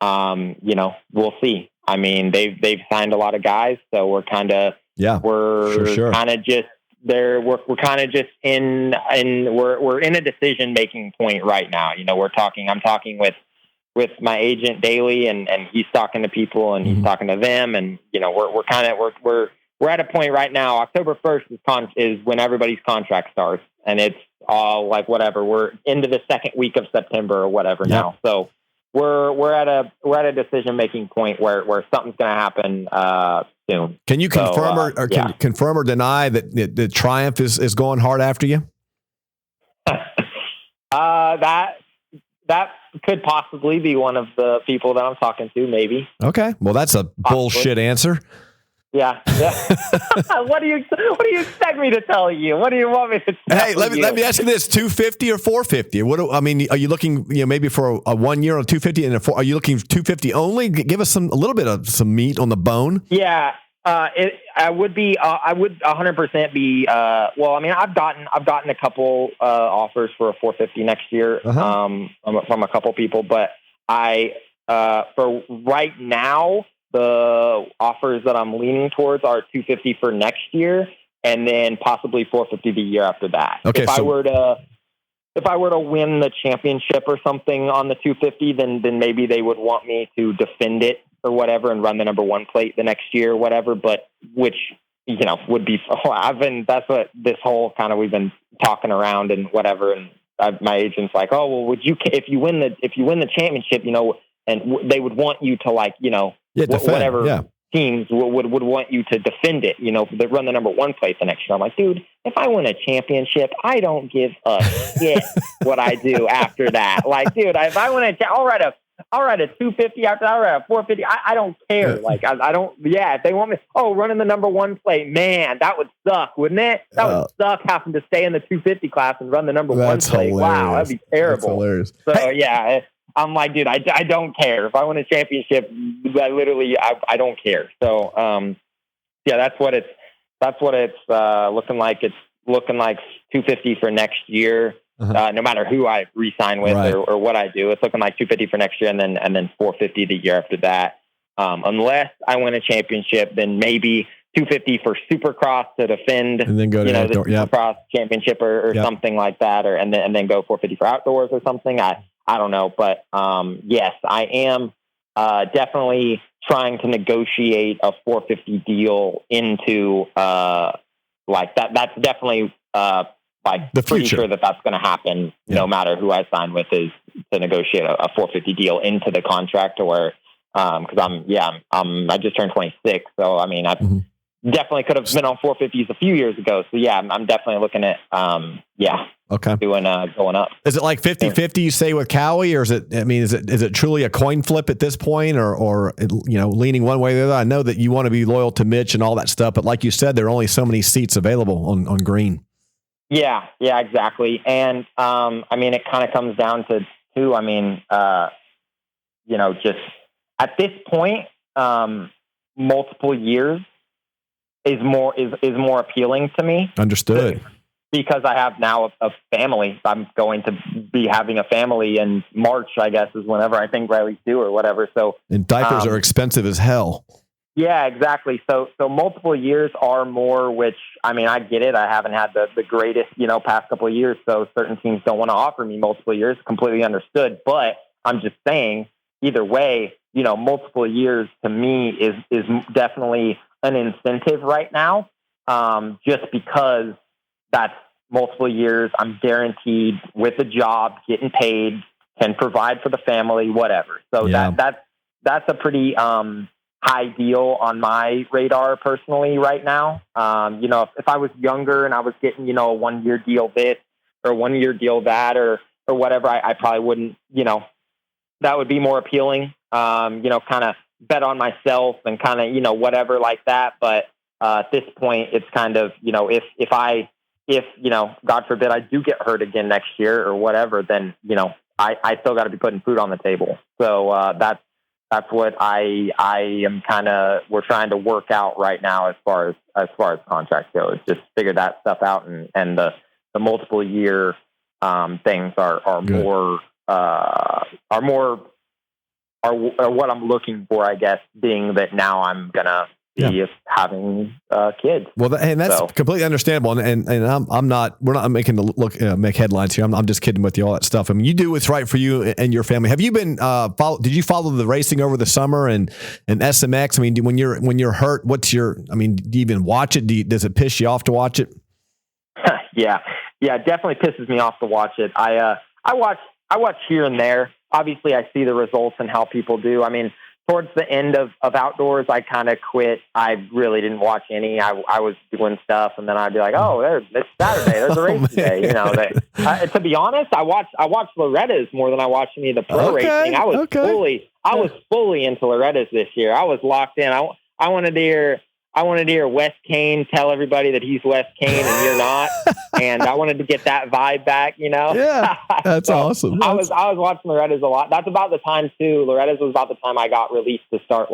D: you know, we'll see. I mean, they've signed a lot of guys, so we're kind of we're kind of just there. We're kind of just in a decision making point right now. You know, I'm talking with my agent daily, and he's talking to people, and he's talking to them, and you know, we're at a point right now. October 1st is when everybody's contract starts, and it's all like whatever. We're into the second week of September or whatever now. So we're at a decision making point where something's going to happen soon. Can you confirm
C: confirm or deny that the Triumph is going hard after you?
D: That could possibly be one of the people that I'm talking to. Maybe.
C: Okay. Well, that's a bullshit answer.
D: Yeah. What do you expect me to tell you? What do you want me to tell you?
C: Hey, let me ask you this: 250 or 450? Are you looking, you know, maybe for a 1 year on 250 and are you looking 250 only? Give us a little bit of some meat on the bone.
D: Yeah. I would 100% be. Well, I mean, I've gotten a couple offers for a 450 next year from a couple people, but for right now, the offers that I'm leaning towards are 250 for next year, and then possibly 450 the year after that. Okay, if I were to win the championship or something on the 250, then maybe they would want me to defend it or whatever and run the number one plate the next year or whatever. But which, you know, would be. That's what this whole kind of we've been talking around and whatever. And my agent's like, oh well, if you win the championship, you know, and they would want you to like, you know. Whatever teams would want you to defend it, you know, they run the number one place the next year. I'm like, dude, if I win a championship, I don't give a shit what I do after that. Like, dude, if I win I'll I'll ride a 250 after that. I'll ride a 450. I don't care. Like, I don't, if they want me, running the number one plate, man, that would suck, wouldn't it? That would suck having to stay in the 250 class and run the number one plate.
C: Hilarious.
D: Wow, that'd be terrible.
C: That's hilarious.
D: So, yeah, I'm like, dude, I don't care. If I win a championship, I don't care. So, that's what it's looking like. It's looking like 250 for next year. No matter who I re-sign with or what I do, it's looking like 250 for next year, and then 450 the year after that. Unless I win a championship, then maybe 250 for Supercross to defend,
C: and then go to
D: the Supercross championship or something like that, and then go 450 for outdoors or something. I don't know, but yes, I am definitely trying to negotiate a 450 deal into like that. That's definitely like
C: the
D: pretty
C: future.
D: Sure that's going to happen. No matter who I sign with, is to negotiate a 450 deal into the contract, or because I just turned 26, so I mean I definitely could have been on 450s a few years ago. So yeah, I'm definitely looking at doing going up.
C: Is it like 50-50 you say with Cowie, or is it truly a coin flip at this point, or leaning one way or the other? I know that you want to be loyal to Mitch and all that stuff, but like you said, there are only so many seats available on green. Yeah,
D: exactly. And it kind of comes down to two. Just at this point, multiple years is more appealing to me.
C: Understood.
D: Because I have now a family. I'm going to be having a family in March, I guess, is whenever I think Riley's due or whatever. So,
C: and diapers are expensive as hell.
D: Yeah, exactly. So multiple years are more, which, I get it. I haven't had the greatest, past couple of years. So certain teams don't want to offer me multiple years. Completely understood. But I'm just saying, either way, multiple years to me is definitely an incentive right now. Just because that's multiple years. I'm guaranteed with a job, getting paid, can provide for the family, whatever. So that's a pretty, high deal on my radar personally right now. If I was younger and I was getting, a 1 year deal this or 1 year deal that or whatever, I probably wouldn't, that would be more appealing, kind of bet on myself and kind of, whatever like that. But at this point, it's kind of, if God forbid I do get hurt again next year or whatever, then, I still got to be putting food on the table. So that's what I am we're trying to work out right now as far as contracts go. Just figure that stuff out, and the multiple year things are what I'm looking for, I guess, being that now I'm gonna be having kids.
C: Well, and that's completely understandable. And we're not making make headlines here. I'm just kidding with you, all that stuff. You do what's right for you and your family. Have you been did you follow the racing over the summer and SMX? When you're hurt, do you even watch it? Does it piss you off to watch it?
D: Yeah, it definitely pisses me off to watch it. I watch here and there. Obviously, I see the results and how people do. Towards the end of outdoors, I kind of quit. I really didn't watch any. I was doing stuff, and then I'd be like, it's Saturday. There's a race today. To be honest, I watched Loretta's more than I watched any of the pro racing. I was fully into Loretta's this year. I was locked in. I wanted to hear Wes Kane tell everybody that he's Wes Kane and you're not, and I wanted to get that vibe back.
C: Yeah, that's awesome.
D: I was watching Loretta's a lot. That's about the time too. Loretta's was about the time I got released to start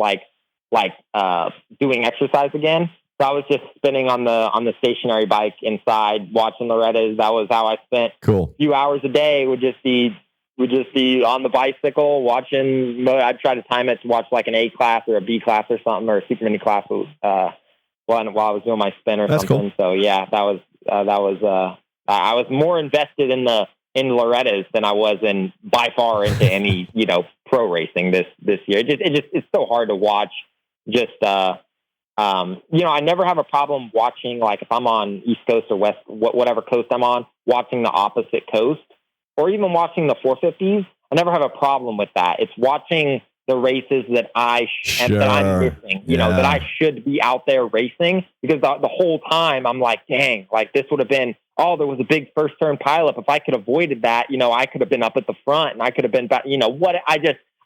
D: doing exercise again. So I was just spinning on the stationary bike inside watching Loretta's. That was how I spent a few hours a day. Would just be on the bicycle watching. I'd try to time it to watch like an A class or a B class or something, or a super mini class while I was doing my spin or something. Cool. So yeah, that was I was more invested in Loretta's than I was by far into any pro racing this year. It's so hard to watch. I never have a problem watching, like if I'm on East Coast or West, whatever coast I'm on, watching the opposite coast. Or even watching the 450s, I never have a problem with that. It's watching the races that that I'm missing, that I should be out there racing, because the whole time I'm like, dang, like this would have been, there was a big first turn pileup. If I could have avoided that, I could have been up at the front and I could have been back,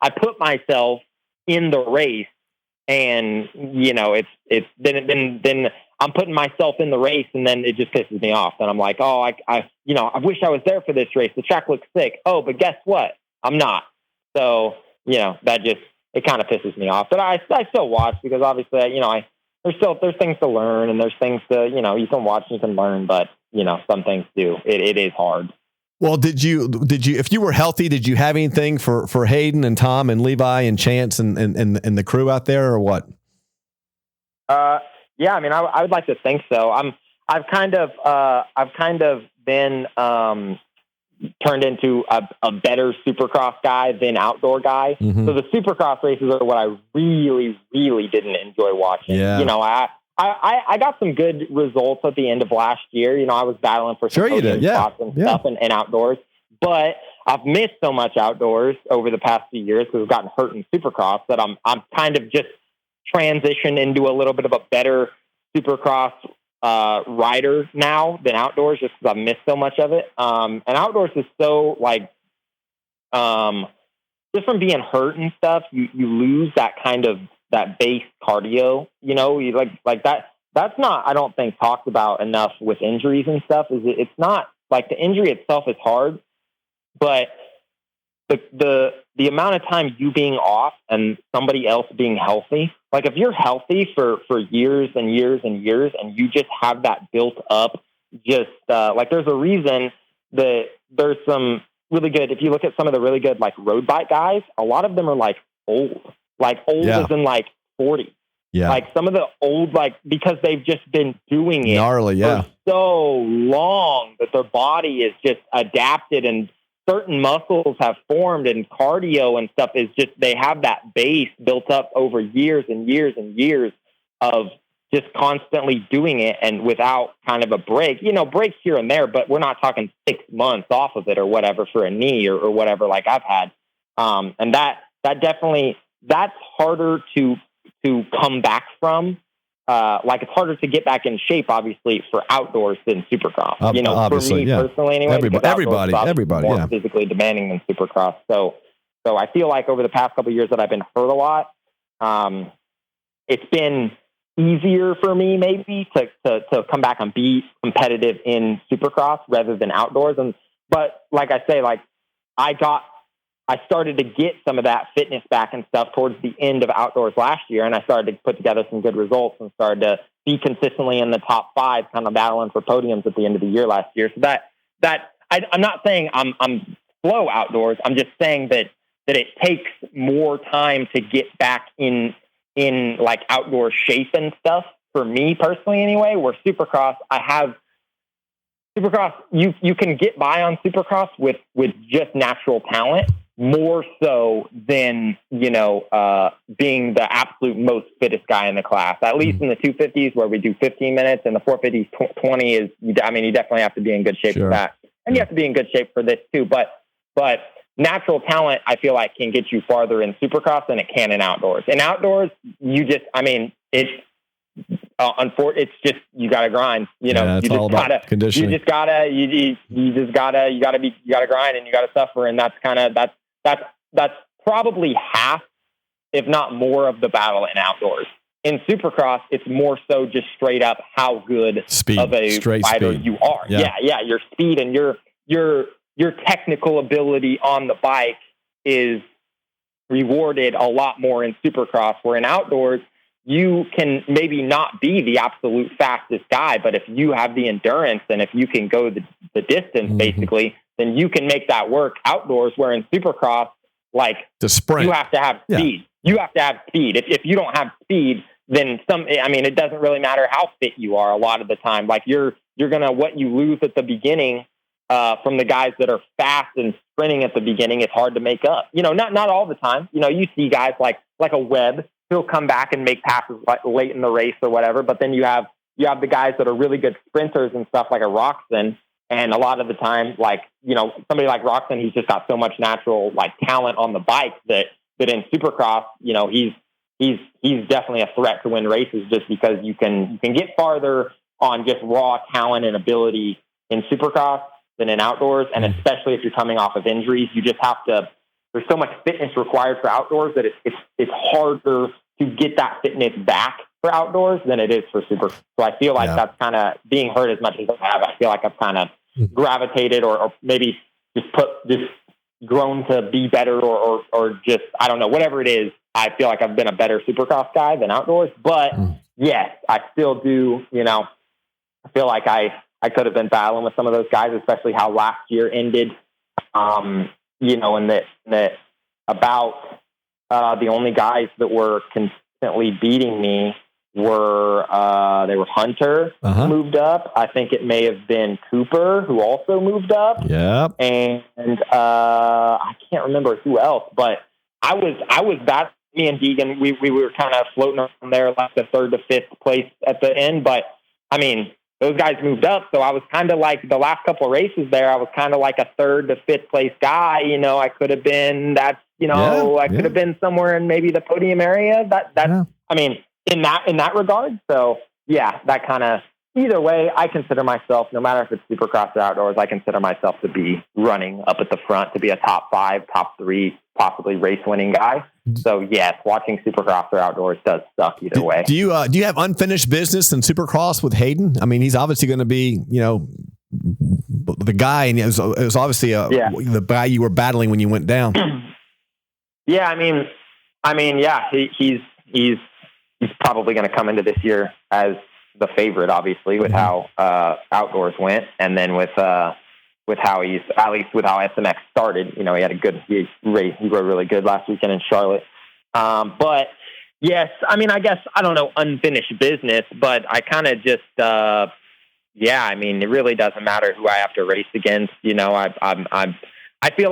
D: I put myself in the race, and then I'm putting myself in the race, and then it just pisses me off. And I'm like, oh, I wish I was there for this race. The track looks sick. Oh, but guess what? I'm not. So, that just, it kind of pisses me off. But I still watch, because obviously, there's things to learn, and there's things to, you can watch and you can learn, but, some things do. It is hard.
C: Well, did you, if you were healthy, did you have anything for Hayden and Tom and Levi and Chance and the crew out there, or what?
D: Yeah, I mean, I would like to think so. I've kind of been turned into a better Supercross guy than outdoor guy.
C: Mm-hmm.
D: So the Supercross races are what I really, really didn't enjoy watching.
C: Yeah.
D: I got some good results at the end of last year. I was battling for some podium spots and stuff and outdoors, but I've missed so much outdoors over the past few years because I've gotten hurt in Supercross that I'm kind of just transitioned into a little bit of a better Supercross rider now than outdoors, just because I've missed so much of it. And outdoors is so just from being hurt and stuff, you lose that kind of that base cardio, you like that. That's not, I don't think, talked about enough with injuries and stuff. It's not like the injury itself is hard, but the amount of time you being off and somebody else being healthy, like if you're healthy for years and years and years, and you just have that built up, just like there's a reason that there's some really good, if you look at some of the really good like road bike guys, a lot of them are like old as in like 40.
C: Yeah.
D: Like some of the old, like, because they've just been doing it
C: gnarly,
D: for so long that their body is just adapted, and certain muscles have formed, and cardio and stuff is just, they have that base built up over years and years and years of just constantly doing it, and without kind of a break, breaks here and there, but we're not talking 6 months off of it or whatever for a knee or whatever, like I've had. And that definitely, that's harder to come back from. Like it's harder to get back in shape, obviously, for outdoors than Supercross.
C: Obviously,
D: for me personally, anyway.
C: Everybody,
D: more physically demanding than Supercross. So I feel like over the past couple of years that I've been hurt a lot, it's been easier for me maybe to come back and be competitive in Supercross rather than outdoors. But like I say, like I started to get some of that fitness back and stuff towards the end of outdoors last year. And I started to put together some good results and started to be consistently in the top 5, kind of battling for podiums at the end of the year last year. So I'm not saying I'm slow outdoors. I'm just saying that it takes more time to get back in like outdoor shape and stuff for me personally anyway, where Supercross, you can get by on Supercross with just natural talent, more so than, being the absolute most fittest guy in the class, at least in the 250s where we do 15 minutes, and the 450s 20 is, you definitely have to be in good shape for that. And you have to be in good shape for this too. But natural talent, I feel like, can get you farther in Supercross than it can in outdoors. In outdoors, it's just, you got to grind, you just gotta conditioning. You gotta grind, and you got to suffer. And that's probably half, if not more, of the battle in outdoors. In Supercross, it's more so just straight up how good of a rider you are. Yeah. Your speed and your technical ability on the bike is rewarded a lot more in Supercross, where in outdoors, you can maybe not be the absolute fastest guy, but if you have the endurance and if you can go the distance, basically, then you can make that work outdoors, where in Supercross, like,
C: the sprint,
D: you have to have speed. You have to have speed. If you don't have speed, then it doesn't really matter how fit you are a lot of the time. Like you're going to, what you lose at the beginning, from the guys that are fast and sprinting at the beginning, it's hard to make up. Not all the time. You see guys like a Webb, he'll come back and make passes late in the race or whatever. But then you have the guys that are really good sprinters and stuff, like a Roxon. And a lot of the time, somebody like Roxon, he's just got so much natural talent on the bike that in Supercross, he's definitely a threat to win races, just because you can get farther on just raw talent and ability in Supercross than in outdoors. And especially if you're coming off of injuries, you just have to there's so much fitness required for outdoors that it's harder to get that fitness back for outdoors than it is for super. So I feel like that's kind of being hurt as much as I have. I feel like I've kind of gravitated or maybe just grown to be better or just, I don't know, whatever it is. I feel like I've been a better supercross guy than outdoors, but yes, I still do, I feel like I could have been battling with some of those guys, especially how last year ended, and that about the only guys that were consistently beating me were Hunter moved up. I think it may have been Cooper who also moved up.
C: Yep.
D: And I can't remember who else, but I was that. Me and Deegan, we were kind of floating around there, like the 3rd to 5th place at the end. But I mean, those guys moved up, so I was kind of like the last couple of races there. I was kind of like a 3rd to 5th place guy. I could have been I could have been somewhere in maybe the podium area. I mean, in that regard. So yeah, that kind of. Either way, I consider myself, no matter if it's supercross or outdoors, I consider myself to be running up at the front, to be a top 5, top 3, possibly race-winning guy. So yes, watching supercross or outdoors does suck either way.
C: Do you have unfinished business in supercross with Hayden? I mean, he's obviously going to be, the guy, and it was obviously the guy you were battling when you went down.
D: Yeah, I mean, yeah, he's probably going to come into this year as the favorite, obviously, with how outdoors went, and then with how he's, at least with how SMX started. He had a good race. He rode really good last weekend in Charlotte. But yes, I mean, I guess, I don't know, unfinished business, but I kind of just, I mean, it really doesn't matter who I have to race against. I feel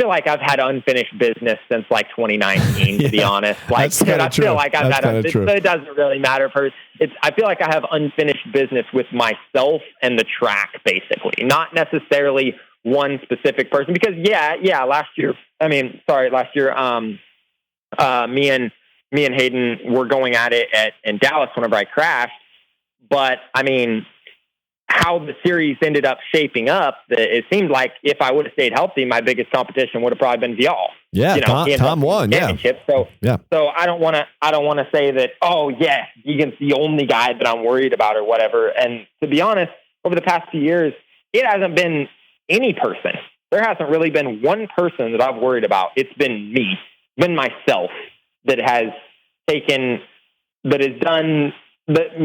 D: like I've had unfinished business since like 2019, to be honest. Like, I feel like I've had it doesn't really matter. I feel like I have unfinished business with myself and the track, basically, not necessarily one specific person. Because last year, me and Hayden were going at it in Dallas whenever I crashed. But I mean, how the series ended up shaping up, it seemed like if I would have stayed healthy, my biggest competition would have probably been Vial.
C: Yeah, Tom won. Yeah.
D: So I don't want to say that. Oh yeah, Deegan's the only guy that I'm worried about or whatever. And to be honest, over the past few years, it hasn't been any person. There hasn't really been one person that I've worried about. It's been me, been myself that has done. But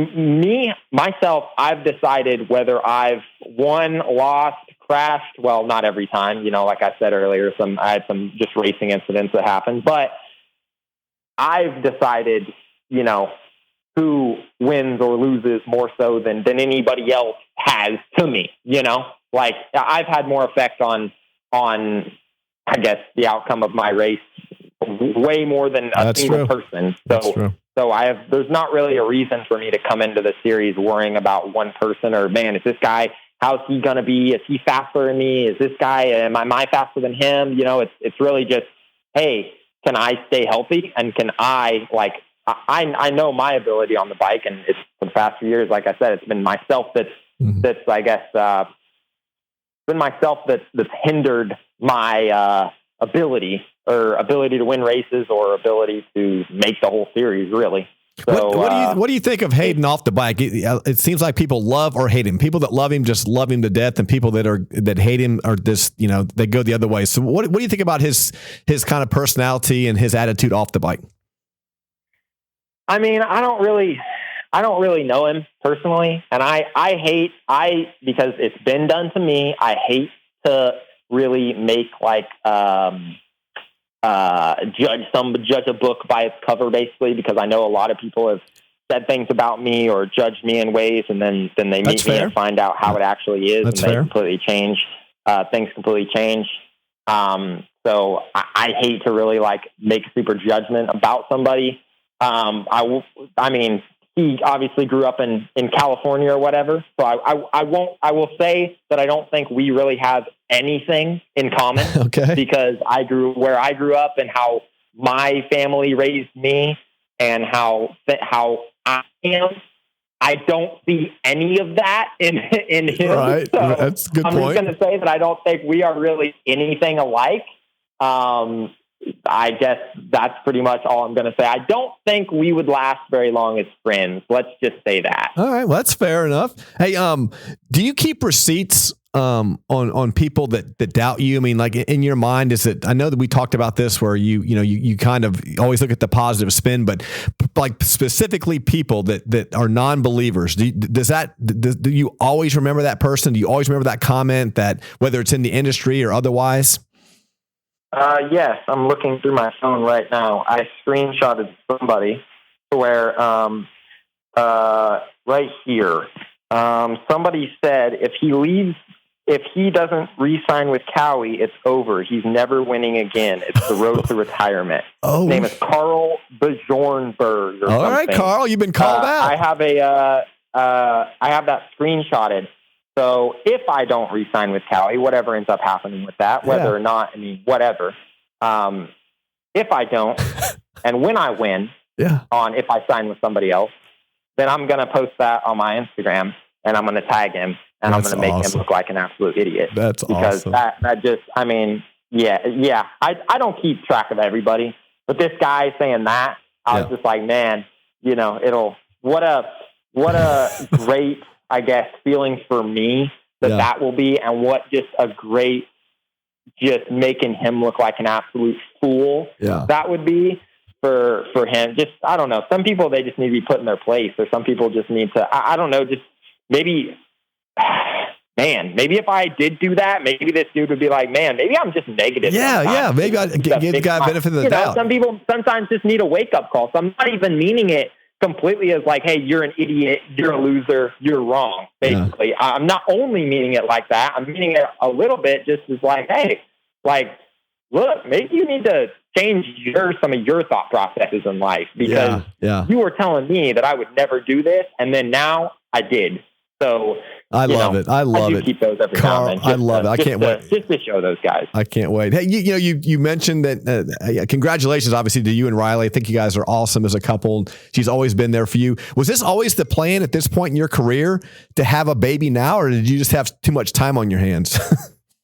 D: myself, I've decided whether I've won, lost, crashed. Well, not every time, like I said earlier, I had some just racing incidents that happened, but I've decided, who wins or loses more so than anybody else has to me, like I've had more effect on, I guess, the outcome of my race way more than a single person. So there's not really a reason for me to come into the series worrying about one person or, man, is this guy, how's he going to be? Is he faster than me? Is this guy, am I faster than him? It's really just, hey, can I stay healthy? And can I know my ability on the bike, and it's for the past few years, like I said, it's been myself that's I guess, been myself that's hindered my, ability to win races or ability to make the whole series, really. So,
C: what do you think of Hayden off the bike? It seems like people love or hate him. People that love him just love him to death, and people that hate him are just, they go the other way. So what do you think about his kind of personality and his attitude off the bike?
D: I mean, I don't really know him personally, and because it's been done to me, I hate to really make judge a book by its cover, basically, because I know a lot of people have said things about me or judged me in ways, and then they meet me and find out how it actually is. That's and they completely change. Things completely change. So I hate to really make super judgment about somebody. I mean, he obviously grew up in California or whatever. So I will say that I don't think we really have anything in common. Okay. Because where I grew up and how my family raised me and how I am, I don't see any of that in him.
C: Right.
D: So
C: that's a good point.
D: I'm just going to say that I don't think we are really anything alike. I guess that's pretty much all I'm going to say. I don't think we would last very long as friends. Let's just say that.
C: All right. Well, that's fair enough. Hey, do you keep receipts on people that doubt you? I mean, like in your mind, is it, I know that we talked about this where you kind of always look at the positive spin, but like specifically people that are non-believers, do you always remember that person? Do you always remember that comment, that whether it's in the industry or otherwise?
D: Yes, I'm looking through my phone right now. I screenshotted somebody where, right here, somebody said if he doesn't re-sign with Cowie, it's over. He's never winning again. It's the road to retirement.
C: Oh,
D: his name is Carl Bjornberg.
C: All right, Carl, you've been called out.
D: I have that screenshotted. So if I don't re-sign with Cowie, whatever ends up happening with that, whether or not, I mean, whatever. If I don't, and when I win, if I sign with somebody else, then I'm going to post that on my Instagram, and I'm going to tag him, and I'm going to make him look like an absolute idiot.
C: That's
D: because
C: awesome.
D: That just, I mean, yeah. I don't keep track of everybody, but this guy saying that, I was just like, man, what a great, I guess, feeling for me that will be, and what just a great, just making him look like an absolute fool that would be for him. Just, I don't know. Some people, they just need to be put in their place, or some people just need to, I don't know, just maybe, man, maybe if I did do that, maybe this dude would be like, man, maybe I'm just negative.
C: Yeah. Maybe I give the guy benefit of the doubt.
D: Some people sometimes just need a wake-up call. So I'm not even meaning it completely as like, hey, you're an idiot, you're a loser, you're wrong, basically. Yeah. I'm not only meaning it like that. I'm meaning it a little bit just as like, hey, like, look, maybe you need to change some of your thought processes in life, because you were telling me that I would never do this, and then now I did. So
C: I love it. I love it.
D: Keep those every
C: Carl,
D: now and then.
C: I love it. I can't wait.
D: Just to show those guys.
C: I can't wait. Hey, you mentioned that. Congratulations, obviously, to you and Riley. I think you guys are awesome as a couple. She's always been there for you. Was this always the plan at this point in your career to have a baby now, or did you just have too much time on your hands?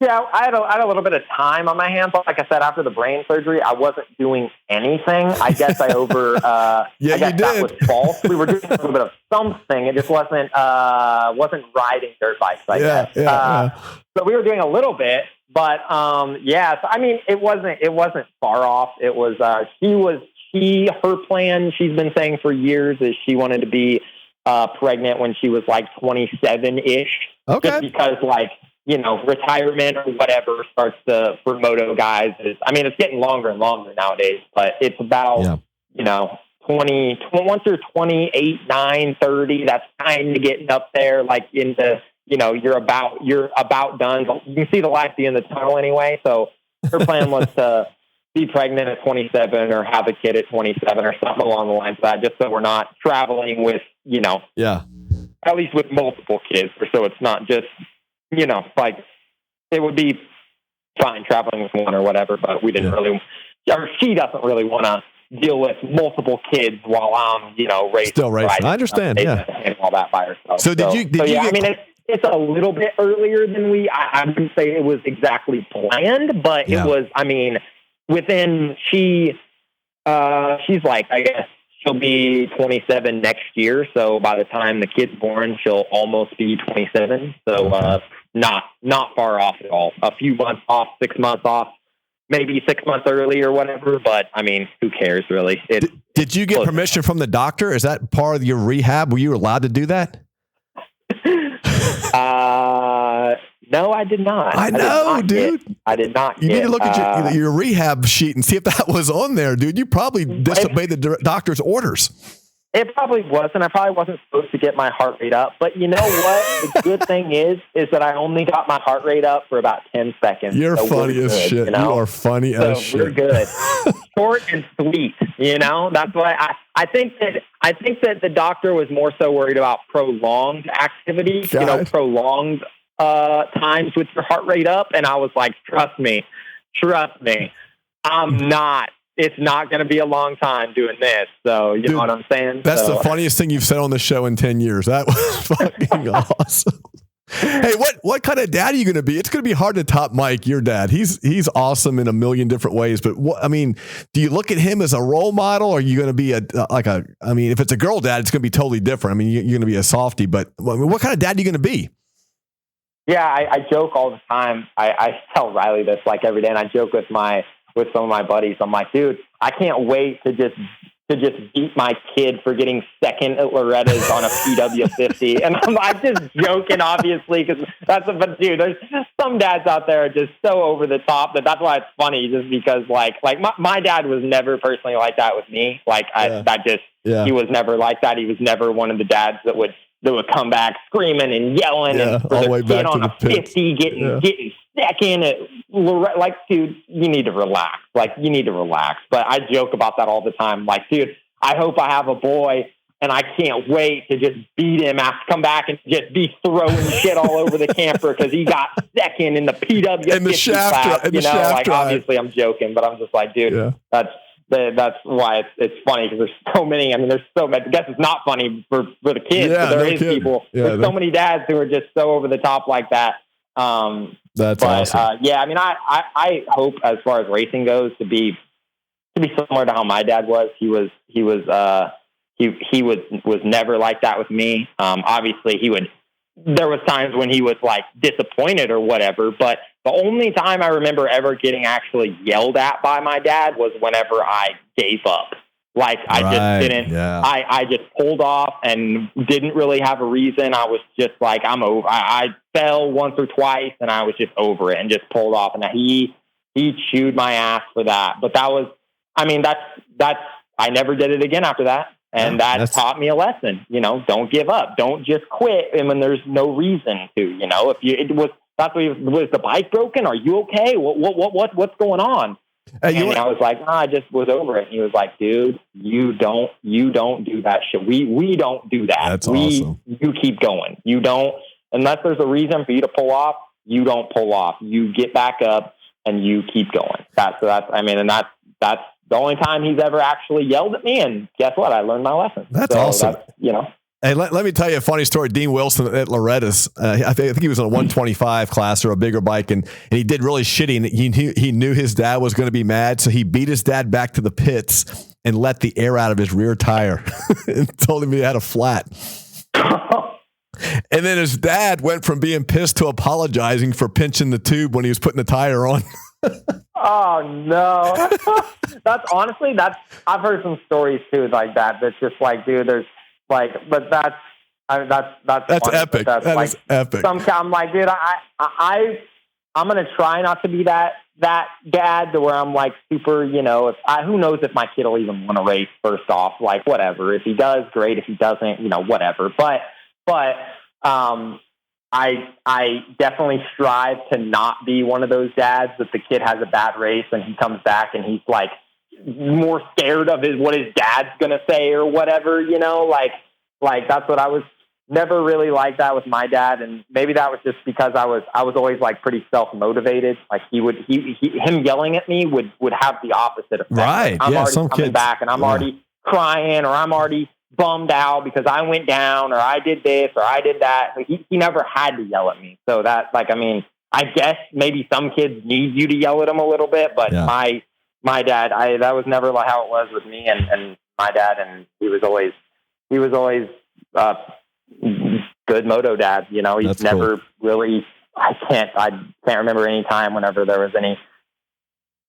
D: Yeah, I had a little bit of time on my hands. Like I said, after the brain surgery, I wasn't doing anything. I guess I that was false. We were doing a little bit of something. It just wasn't riding dirt bikes, I guess. So we were doing a little bit, but so, I mean, it wasn't far off. It was her plan, she's been saying for years, is she wanted to be pregnant when she was like 27-ish.
C: Okay.
D: Just because, like, retirement or whatever starts for moto guys it's getting longer and longer nowadays, but it's about, 20, once you're 28, 9, 30, that's kind of getting up there, like into, you're about done. You can see the light at the end of the tunnel anyway. So her plan was to be pregnant at 27 or have a kid at 27 or something along the lines of that, just so we're not traveling with, at least with multiple kids, or so it's not just, like, it would be fine traveling with one or whatever, but we didn't really, or she doesn't really want to deal with multiple kids while I'm, racing.
C: Still racing. I understand.
D: And all that by herself.
C: So did you
D: I mean, it's a little bit earlier than I wouldn't say it was exactly planned, but it was, I mean, within, she's like, I guess, she'll be 27 next year. So by the time the kid's born, she'll almost be 27. So not far off at all. A few months off, 6 months off, maybe 6 months early or whatever. But I mean, who cares really?
C: Did you get permission from the doctor? Is that part of your rehab? Were you allowed to do that?
D: No, I did not.
C: I know, dude.
D: I did not.
C: You need to look at your rehab sheet and see if that was on there, dude. You probably disobeyed the doctor's orders.
D: It probably wasn't. I probably wasn't supposed to get my heart rate up. But you know what? The good thing is that I only got my heart rate up for about 10 seconds.
C: You're funny as shit. You are funny as shit.
D: We're good. Short and sweet. That's why I think that the doctor was more so worried about prolonged activity. Prolonged times with your heart rate up, and I was like, trust me, I'm not. It's not going to be a long time doing this. So, you know what I'm saying?
C: That's the funniest thing you've said on the show in 10 years. That was fucking awesome. Hey, what kind of dad are you going to be? It's going to be hard to top Mike, your dad. He's awesome in a million different ways. But do you look at him as a role model? Or are you going to be if it's a girl dad, it's going to be totally different. I mean, you're going to be a softie. But what kind of dad are you going to be?
D: Yeah, I joke all the time. I tell Riley this like every day, and I joke with some of my buddies. I'm like, dude, I can't wait to just beat my kid for getting second at Loretta's on a PW50. And I'm just joking, obviously, because but dude, there's some dads out there are just so over the top that's why it's funny, just because like my dad was never personally like that with me. He was never like that. He was never one of the dads that would come back screaming and yelling and for their kid on a 50 getting second at Loretta. Like, dude, you need to relax. But I joke about that all the time. Like, dude, I hope I have a boy and I can't wait to just beat him after come back and just be throwing shit all over the camper because he got second in the PW50 class. Obviously I'm joking, but I'm just like, dude, that's why it's funny, because there's so many. I mean, there's so many. I guess it's not funny for the kids, but there is people. There's so many dads who are just so over the top like that.
C: That's awesome.
D: I mean, I hope, as far as racing goes, to be similar to how my dad was. He was never like that with me. Obviously, there was times when he was like disappointed or whatever, but the only time I remember ever getting actually yelled at by my dad was whenever I gave up. Like, I just didn't, I just pulled off and didn't really have a reason. I was just like, I'm over. I fell once or twice and I was just over it and just pulled off. And he chewed my ass for that. But that's I never did it again after that. And that taught me a lesson, don't give up. Don't just quit. And when there's no reason to, was the bike broken? Are you okay? What's going on? And I was like, I just was over it. And he was like, dude, you don't do that shit. We don't do that.
C: That's awesome.
D: You keep going. You don't, unless there's a reason for you to pull off, you don't pull off. You get back up and you keep going. That's the only time he's ever actually yelled at me. And guess what? I learned my lesson.
C: That's awesome. Hey, let me tell you a funny story. Dean Wilson at Loretta's, I think he was on a 125 class or a bigger bike, and he did really shitty. And he knew his dad was going to be mad, so he beat his dad back to the pits and let the air out of his rear tire and told him he had a flat. And then his dad went from being pissed to apologizing for pinching the tube when he was putting the tire on.
D: Oh no. I've heard some stories too like that. That's just like, dude, there's like, but that's
C: epic. That is epic.
D: I'm like, dude, I'm going to try not to be that dad to where I'm like super, who knows if my kid will even want to race first off, like whatever. If he does, great. If he doesn't, whatever. But I definitely strive to not be one of those dads that the kid has a bad race and he comes back and he's like more scared of what his dad's going to say or whatever, like that's what I was never really like that with my dad. And maybe that was just because I was always like pretty self-motivated. Like him yelling at me would have the opposite effect.
C: Right.
D: Like, I'm already coming back and I'm already crying or I'm already bummed out because I went down or I did this or I did that. Like, he never had to yell at me. So that, like, I mean, I guess maybe some kids need you to yell at them a little bit, but my dad, that was never like how it was with me and my dad. And he was always good moto dad. He's
C: That's
D: never
C: cool.
D: really, I can't remember any time whenever there was any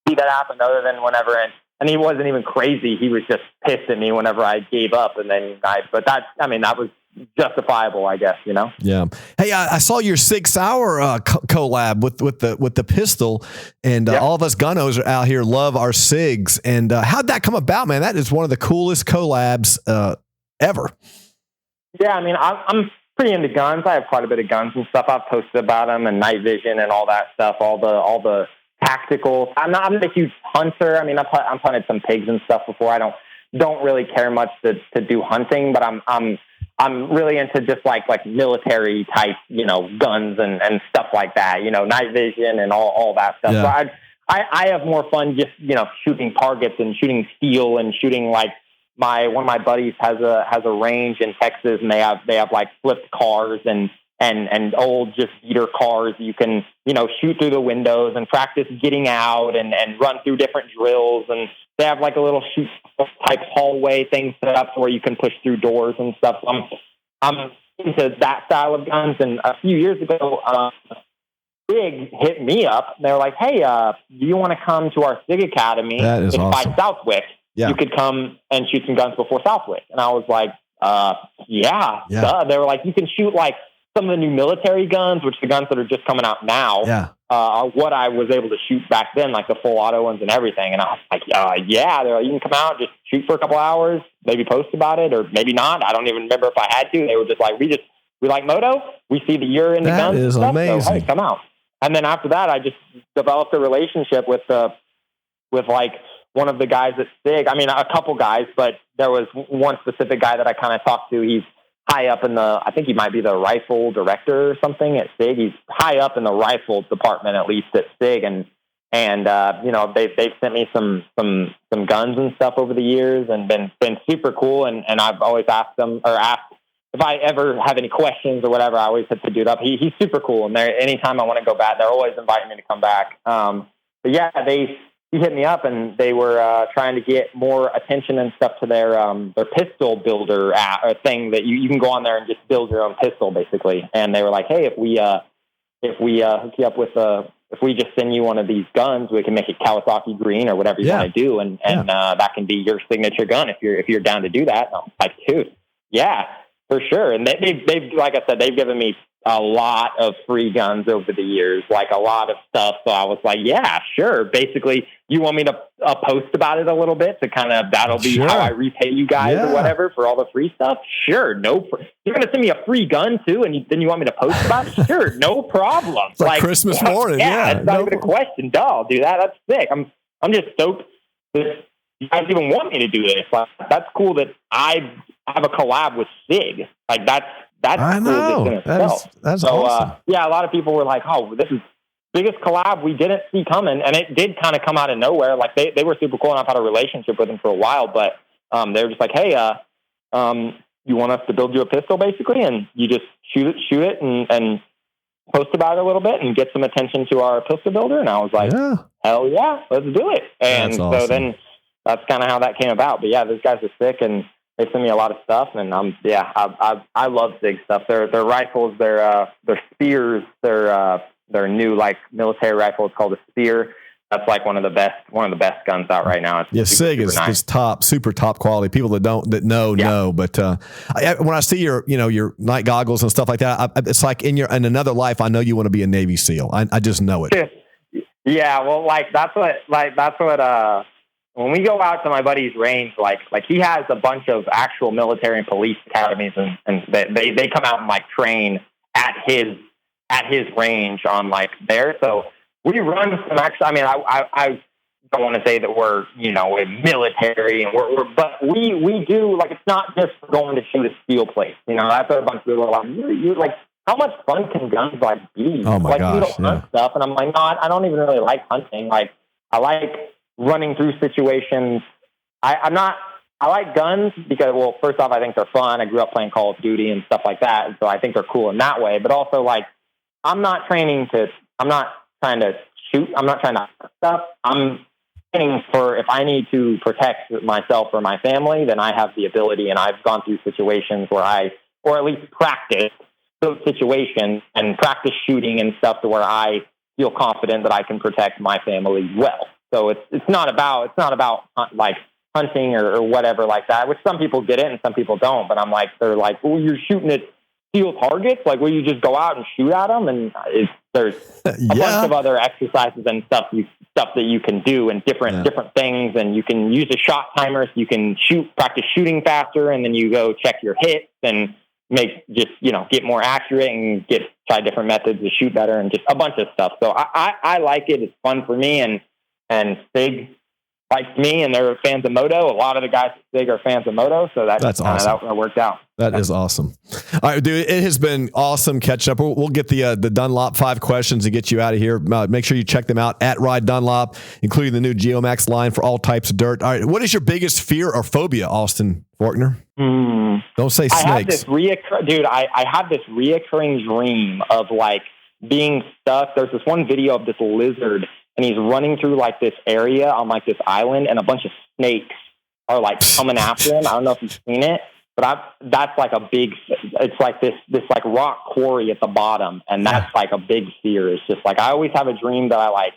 D: that happened other than whenever, and he wasn't even crazy. He was just pissed at me whenever I gave up. And then that was justifiable, I guess,
C: Yeah. Hey, I saw your 6 hour collab with the pistol, and all of us gunnos are out here love our SIGs. And how'd that come about, man? That is one of the coolest collabs ever. Yeah.
D: I mean, I'm pretty into guns. I have quite a bit of guns and stuff. I've posted about them and night vision and all that stuff, all the tactical. I'm not a huge hunter. I mean, I've hunted some pigs and stuff before. I don't really care much to do hunting, but I'm really into just like military type, guns and stuff like that, night vision and all that stuff. Yeah. So I have more fun just, shooting targets and shooting steel and shooting like one of my buddies has a range in Texas and they have like flipped cars and and old just beater cars. You can, shoot through the windows and practice getting out and run through different drills. And they have like a little shoot type hallway thing set up where you can push through doors and stuff. So I'm into that style of guns. And a few years ago, SIG hit me up. They're like, hey, do you want to come to our SIG Academy?
C: That is awesome.
D: By Southwick.
C: Yeah.
D: You could come and shoot some guns before Southwick. And I was like, yeah. Duh. They were like, you can shoot like some of the new military guns, which the guns that are just coming out now are what I was able to shoot back then, like the full auto ones and everything. And I was like, yeah. They're like, you can come out, just shoot for a couple hours, maybe post about it, or maybe not. I don't even remember if I had to. They were just like, we like moto. We see that you're into guns.
C: That is amazing.
D: So, hey, come out. And then after that, I just developed a relationship with like one of the guys at SIG. I mean, a couple guys, but there was one specific guy that I kind of talked to. He's high up in I think he might be the rifle director or something at SIG. He's high up in the rifle department, at least at SIG. And they've sent me some guns and stuff over the years and been super cool. And I've always asked if I ever have any questions or whatever, I always hit the dude up. He's super cool. And anytime I want to go back, they're always inviting me to come back. But yeah, he hit me up and they were trying to get more attention and stuff to their pistol builder app, or thing that you can go on there and just build your own pistol basically. And they were like, hey, if we hook you up with if we just send you one of these guns, we can make it Kawasaki green or whatever you want to do, and that can be your signature gun if you're down to do that. And I'm like, dude, yeah, for sure. And they've like I said, they've given me a lot of free guns over the years, like a lot of stuff. So I was like, yeah, sure. Basically, you want me to post about it a little bit to kind of, that'll be how I repay you guys or whatever for all the free stuff? Sure. You're going to send me a free gun too, and then you want me to post about it? Sure, no problem.
C: It's like Christmas morning. Yeah,
D: it's not even a question. Duh, I'll do that. That's sick. I'm just stoked that you guys even want me to do this. Like, that's cool that I have a collab with SIG. Like that's
C: I know.
D: Cool.
C: That's awesome.
D: Yeah, a lot of people were like, oh, this is biggest collab we didn't see coming. And it did kind of come out of nowhere. Like they were super cool, and I've had a relationship with them for a while, but they were just like, hey, you want us to build you a pistol basically, and you just shoot it and post about it a little bit and get some attention to our pistol builder. And I was like, hell yeah, let's do it. And so then that's kind of how that came about. But yeah, those guys are sick, and they send me a lot of stuff, and I love SIG stuff. Their rifles, their spears, their new like military rifle is called a spear. That's like one of the best guns out right now. It's
C: SIG is nice. Super top quality. People that know. But when I see your night goggles and stuff like that, it's like in another life, I know you want to be a Navy SEAL. I just know it.
D: Yeah, well, that's what. When we go out to my buddy's range, like he has a bunch of actual military and police academies, and they come out and like train at his range on like there. So we run some actually. I mean, I don't want to say that we're military, and but we do, like, it's not just going to shoot a steel plate. That's what a bunch of people are like. You like, how much fun can guns like be?
C: Oh my gosh,
D: you don't hunt stuff, and I'm like, no, I don't even really like hunting. Like, I like running through situations. I like guns because, well, first off, I think they're fun. I grew up playing Call of Duty and stuff like that, and so I think they're cool in that way. But also, like, I'm not trying to shoot. I'm not trying to hunt stuff. I'm training for, if I need to protect myself or my family, then I have the ability, and I've gone through situations where or at least practice those situations and practice shooting and stuff to where I feel confident that I can protect my family well. So it's not about like hunting or whatever like that, which some people get it and some people don't. But I'm like, they're like, well, you're shooting at steel targets. Like, will you just go out and shoot at them? And there's a bunch of other exercises and stuff that you can do, and different things. And you can use a shot timer, so you can practice shooting faster, and then you go check your hits and get more accurate and try different methods to shoot better, and just a bunch of stuff. So I like it. It's fun for me, and SIG like me, and they're fans of moto. A lot of the guys at SIG are fans of moto, so that's awesome. That worked out.
C: That is awesome. All right, dude, it has been awesome catching up. We'll get the Dunlop 5 questions and get you out of here. Make sure you check them out at Ride Dunlop, including the new Geomax line for all types of dirt. All right, what is your biggest fear or phobia, Austin Forkner? Don't say snakes.
D: I have this I have this reoccurring dream of like being stuck. There's this one video of this lizard, and he's running through like this area on like this island, and a bunch of snakes are like coming after him. I don't know if you've seen it, but that's like a big. It's like this like rock quarry at the bottom, and that's like a big fear. It's just like I always have a dream that I like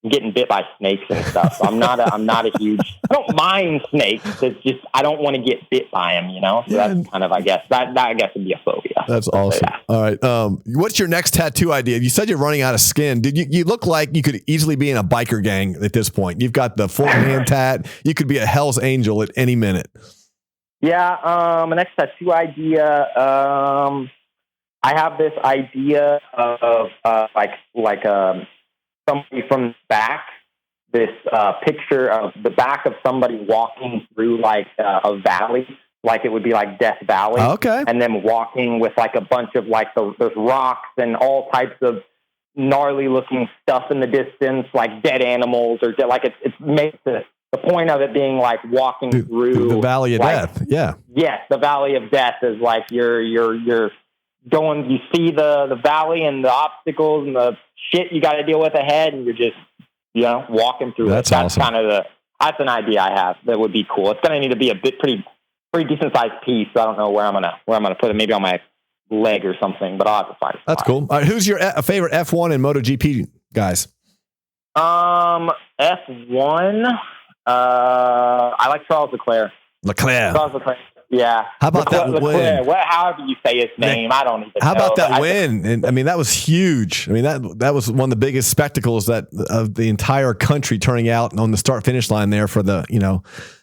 D: getting bit by snakes and stuff. So I'm not a huge. I don't mind snakes. It's just I don't want to get bit by them. So that's kind of I guess would be a phobia.
C: That's awesome. All right. What's your next tattoo idea? You said you're running out of skin. You look like you could easily be in a biker gang at this point. You've got the full hand tat. You could be a Hell's Angel at any minute. Yeah.
D: My next tattoo idea. I have this idea of somebody from the back, this picture of the back of somebody walking through like a valley, like it would be like Death Valley.
C: Okay.
D: And then walking with like a bunch of like there's rocks and all types of gnarly looking stuff in the distance, like dead animals or like it's made the point of it being like walking through
C: the Valley of Death. Yeah.
D: Yes. The Valley of Death is like you're going, you see the valley and the obstacles and the shit you got to deal with ahead, and you're just, walking through
C: That's
D: it. That's
C: awesome.
D: kind of that's an idea I have that would be cool. It's going to need to be a bit pretty decent sized piece. So I don't know where I'm gonna put it. Maybe on my leg or something, but I'll have to find it.
C: That's cool. All right, who's your favorite F1 and MotoGP guys?
D: F1. I like Charles Leclerc. Charles Leclerc. Yeah.
C: How about that win?
D: However you say his name, I don't even know.
C: How about that win? And I mean, that was huge. I mean, that was one of the biggest spectacles of the entire country turning out on the start finish line there for the,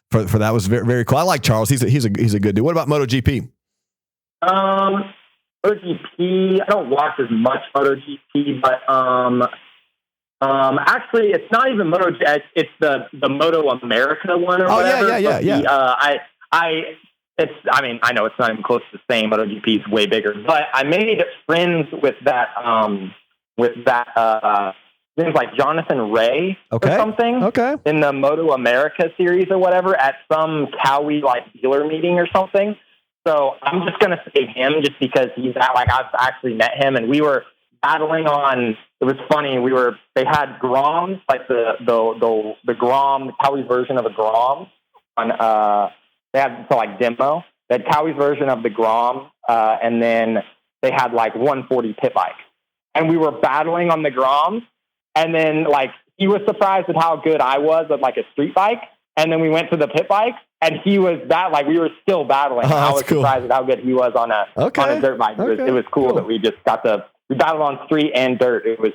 C: for that was very, very cool. I like Charles. He's a good dude. What about MotoGP?
D: MotoGP, I don't watch as much MotoGP, but actually, it's not even MotoGP. It's the Moto America one or whatever.
C: Yeah.
D: I know it's not even close to the same. MotoGP is way bigger, but I made friends with that. Things like Jonathan Ray or something.
C: Okay.
D: In the Moto America series or whatever at some Cowie like dealer meeting or something. So I'm just gonna say him just because I've actually met him, and we were battling on. It was funny. They had Groms, like the Grom, Cowie's version of a Grom on. They had demo. They had Cowie's version of the Grom, and then they had like 140 pit bike, and we were battling on the Groms. And then like he was surprised at how good I was at like a street bike, and then we went to the pit bike, and he was we were still battling. I was surprised at how good he was on a dirt bike. It was cool that we just we battled on street and dirt. It was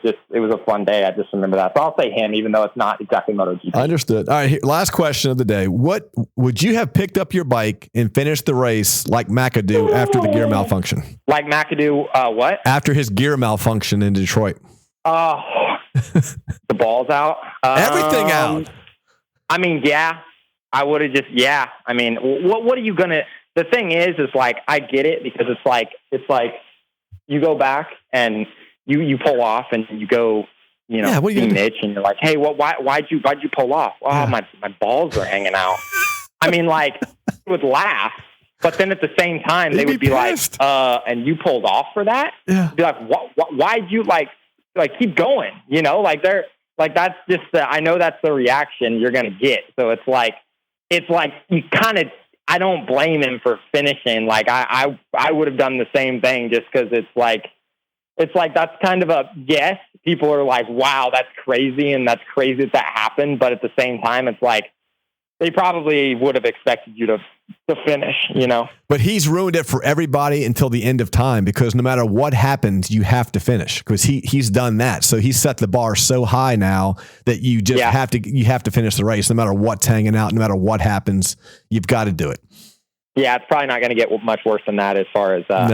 D: a fun day. I just remember that. So I'll say him, even though it's not exactly MotoGP.
C: Understood. All right. Last question of the day. What would you have picked up your bike and finished the race like McAdoo after the gear malfunction?
D: Like McAdoo, what?
C: After his gear malfunction in Detroit.
D: The ball's out.
C: Everything out.
D: I mean, yeah. I would have I mean, what are you gonna? The thing is like I get it because it's like you go back and you pull off and you go, see Mitch and you're like, hey, why'd you pull off? Oh, my balls are hanging out. I mean, like, they would laugh, but then at the same time they would be pissed. Like, and you pulled off for that?
C: Yeah.
D: Be like, why'd you like keep going? Like they're like that's just I know that's the reaction you're gonna get. So it's like you kind of. I don't blame him for finishing. Like I would have done the same thing just because it's like that's kind of a guess. People are like, wow, that's crazy, and that's crazy that happened. But at the same time, it's like they probably would have expected you to finish,
C: But he's ruined it for everybody until the end of time because no matter what happens, you have to finish because he's done that. So he's set the bar so high now that you just have to finish the race no matter what's hanging out, no matter what happens, you've got to do it.
D: Yeah, it's probably not going to get much worse than that as far as I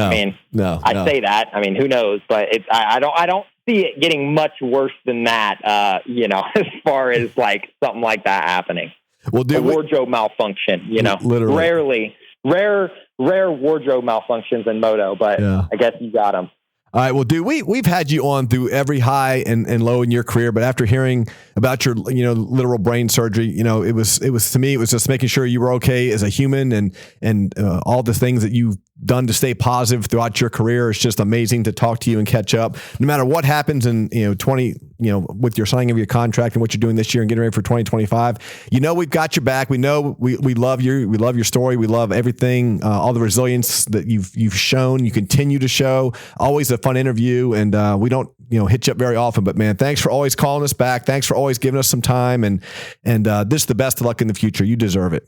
D: say that. I mean, who knows? But I don't see it getting much worse than that. As far as like something like that happening.
C: Well,
D: a wardrobe malfunction.
C: Literally.
D: Rare wardrobe malfunctions in moto, but I guess you got them.
C: All right, well, dude, we've had you on through every high and low in your career, but after hearing about your literal brain surgery, it was to me, it was just making sure you were okay as a human and all the things that you've done to stay positive throughout your career. It's just amazing to talk to you and catch up. No matter what happens in with your signing of your contract and what you're doing this year and getting ready for 2025, we've got your back. We know we love you. We love your story. We love everything, all the resilience that you've shown. You continue to show. Always a fun interview, and we don't hit you up very often. But man, thanks for always calling us back. Thanks for always giving us some time, and this is the best of luck in the future. You deserve it.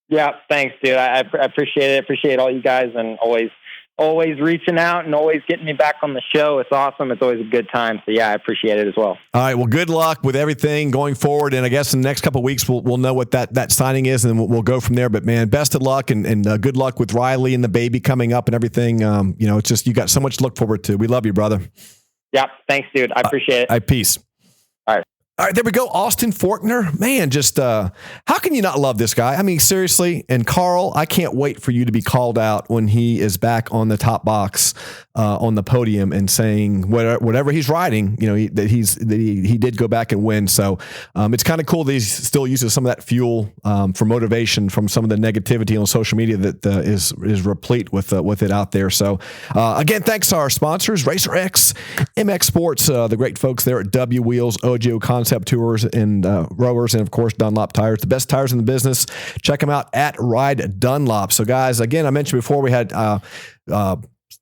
D: Yeah, thanks, dude. I appreciate it. I appreciate all you guys, and always reaching out and always getting me back on the show. It's awesome. It's always a good time. So yeah, I appreciate it as well.
C: All right. Well, good luck with everything going forward. And I guess in the next couple of weeks, we'll know what that signing is, and we'll go from there. But man, best of luck and good luck with Riley and the baby coming up and everything. It's just, you got so much to look forward to. We love you, brother.
D: Yeah. Thanks, dude. I appreciate it.
C: All right. Peace. All right, there we go. Austin Forkner. Man, just how can you not love this guy? I mean, seriously. And Carl, I can't wait for you to be called out when he is back on the top box on the podium and saying whatever he's riding, he did go back and win. So it's kind of cool that he still uses some of that fuel for motivation from some of the negativity on social media that is replete with it out there. So again, thanks to our sponsors, RacerX, MX Sports, the great folks there at W Wheels, OGO Concept Tours and Rowers, and of course Dunlop Tires, the best tires in the business. Check them out at Ride Dunlop. So guys, again, I mentioned before we had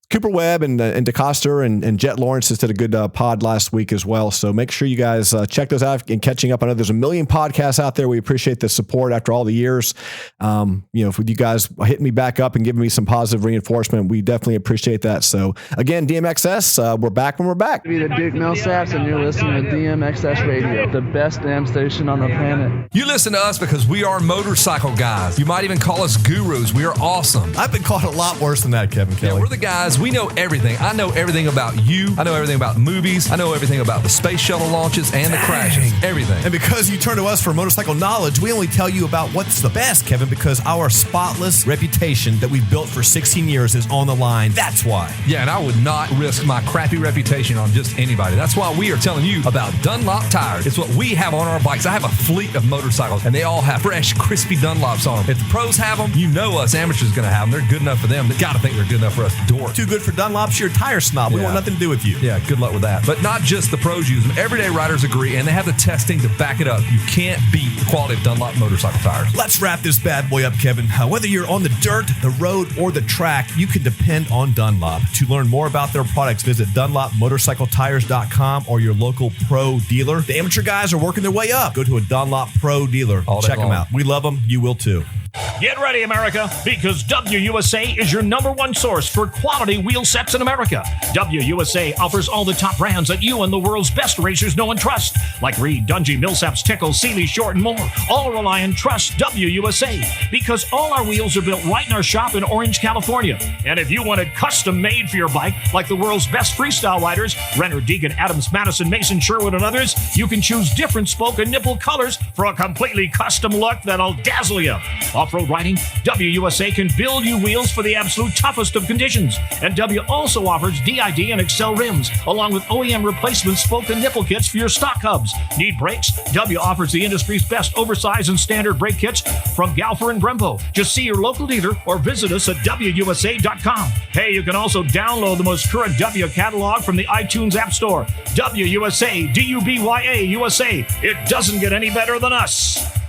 C: Cooper Webb and DeCoster and Jet Lawrence just did a good pod last week as well. So make sure you guys check those out and catching up. I know there's a million podcasts out there. We appreciate the support after all the years. If you guys hitting me back up and giving me some positive reinforcement, we definitely appreciate that. So again, DMXS, we're back when we're back.
E: Be the Duke Millsaps, and you're listening to DMXS Radio, the best damn station on the planet.
F: You listen to us because we are motorcycle guys. You might even call us gurus. We are awesome.
C: I've been called a lot worse than that, Kevin Kelly.
F: Yeah, we're the guys. We know everything. I know everything about you. I know everything about movies. I know everything about the space shuttle launches and the crashes. Everything.
C: And because you turn to us for motorcycle knowledge, we only tell you about what's the best, Kevin, because our spotless reputation that we've built for 16 years is on the line. That's why.
F: Yeah, and I would not risk my crappy reputation on just anybody. That's why we are telling you about Dunlop tires. It's what we have on our bikes. I have a fleet of motorcycles, and they all have fresh, crispy Dunlops on them. If the pros have them, you know us amateurs are going to have them. They're good enough for them. They got to think they're good enough for us dorks.
C: Too good for Dunlops, you're a tire snob. We want nothing to do with you.
F: Yeah, good luck with that. But not just the pros use them. Everyday riders agree, and they have the testing to back it up. You can't beat the quality of Dunlop motorcycle tires.
C: Let's wrap this bad boy up, Kevin. Whether you're on the dirt, the road, or the track, you can depend on Dunlop. To learn more about their products, visit DunlopMotorcycleTires.com or your local pro dealer. The amateur guys are working their way up. Go to a Dunlop pro dealer. Check them out. We love them. You will too.
A: Get ready, America, because WUSA is your #1 source for quality wheel sets in America. WUSA offers all the top brands that you and the world's best racers know and trust, like Reed, Dungy, Millsaps, Tickle, Sealy, Short, and more. All rely and trust WUSA, because all our wheels are built right in our shop in Orange, California. And if you want it custom made for your bike, like the world's best freestyle riders, Renner, Deegan, Adams, Madison, Mason, Sherwood, and others, you can choose different spoke and nipple colors for a completely custom look that'll dazzle you. Off-road riding, WUSA can build you wheels for the absolute toughest of conditions. And W also offers DID and Excel rims, along with OEM replacement spoke and nipple kits for your stock hubs. Need brakes? W offers the industry's best oversized and standard brake kits from Galfer and Brembo. Just see your local dealer or visit us at WUSA.com. Hey, you can also download the most current W catalog from the iTunes App Store. WUSA, DUBYA USA. It doesn't get any better than us.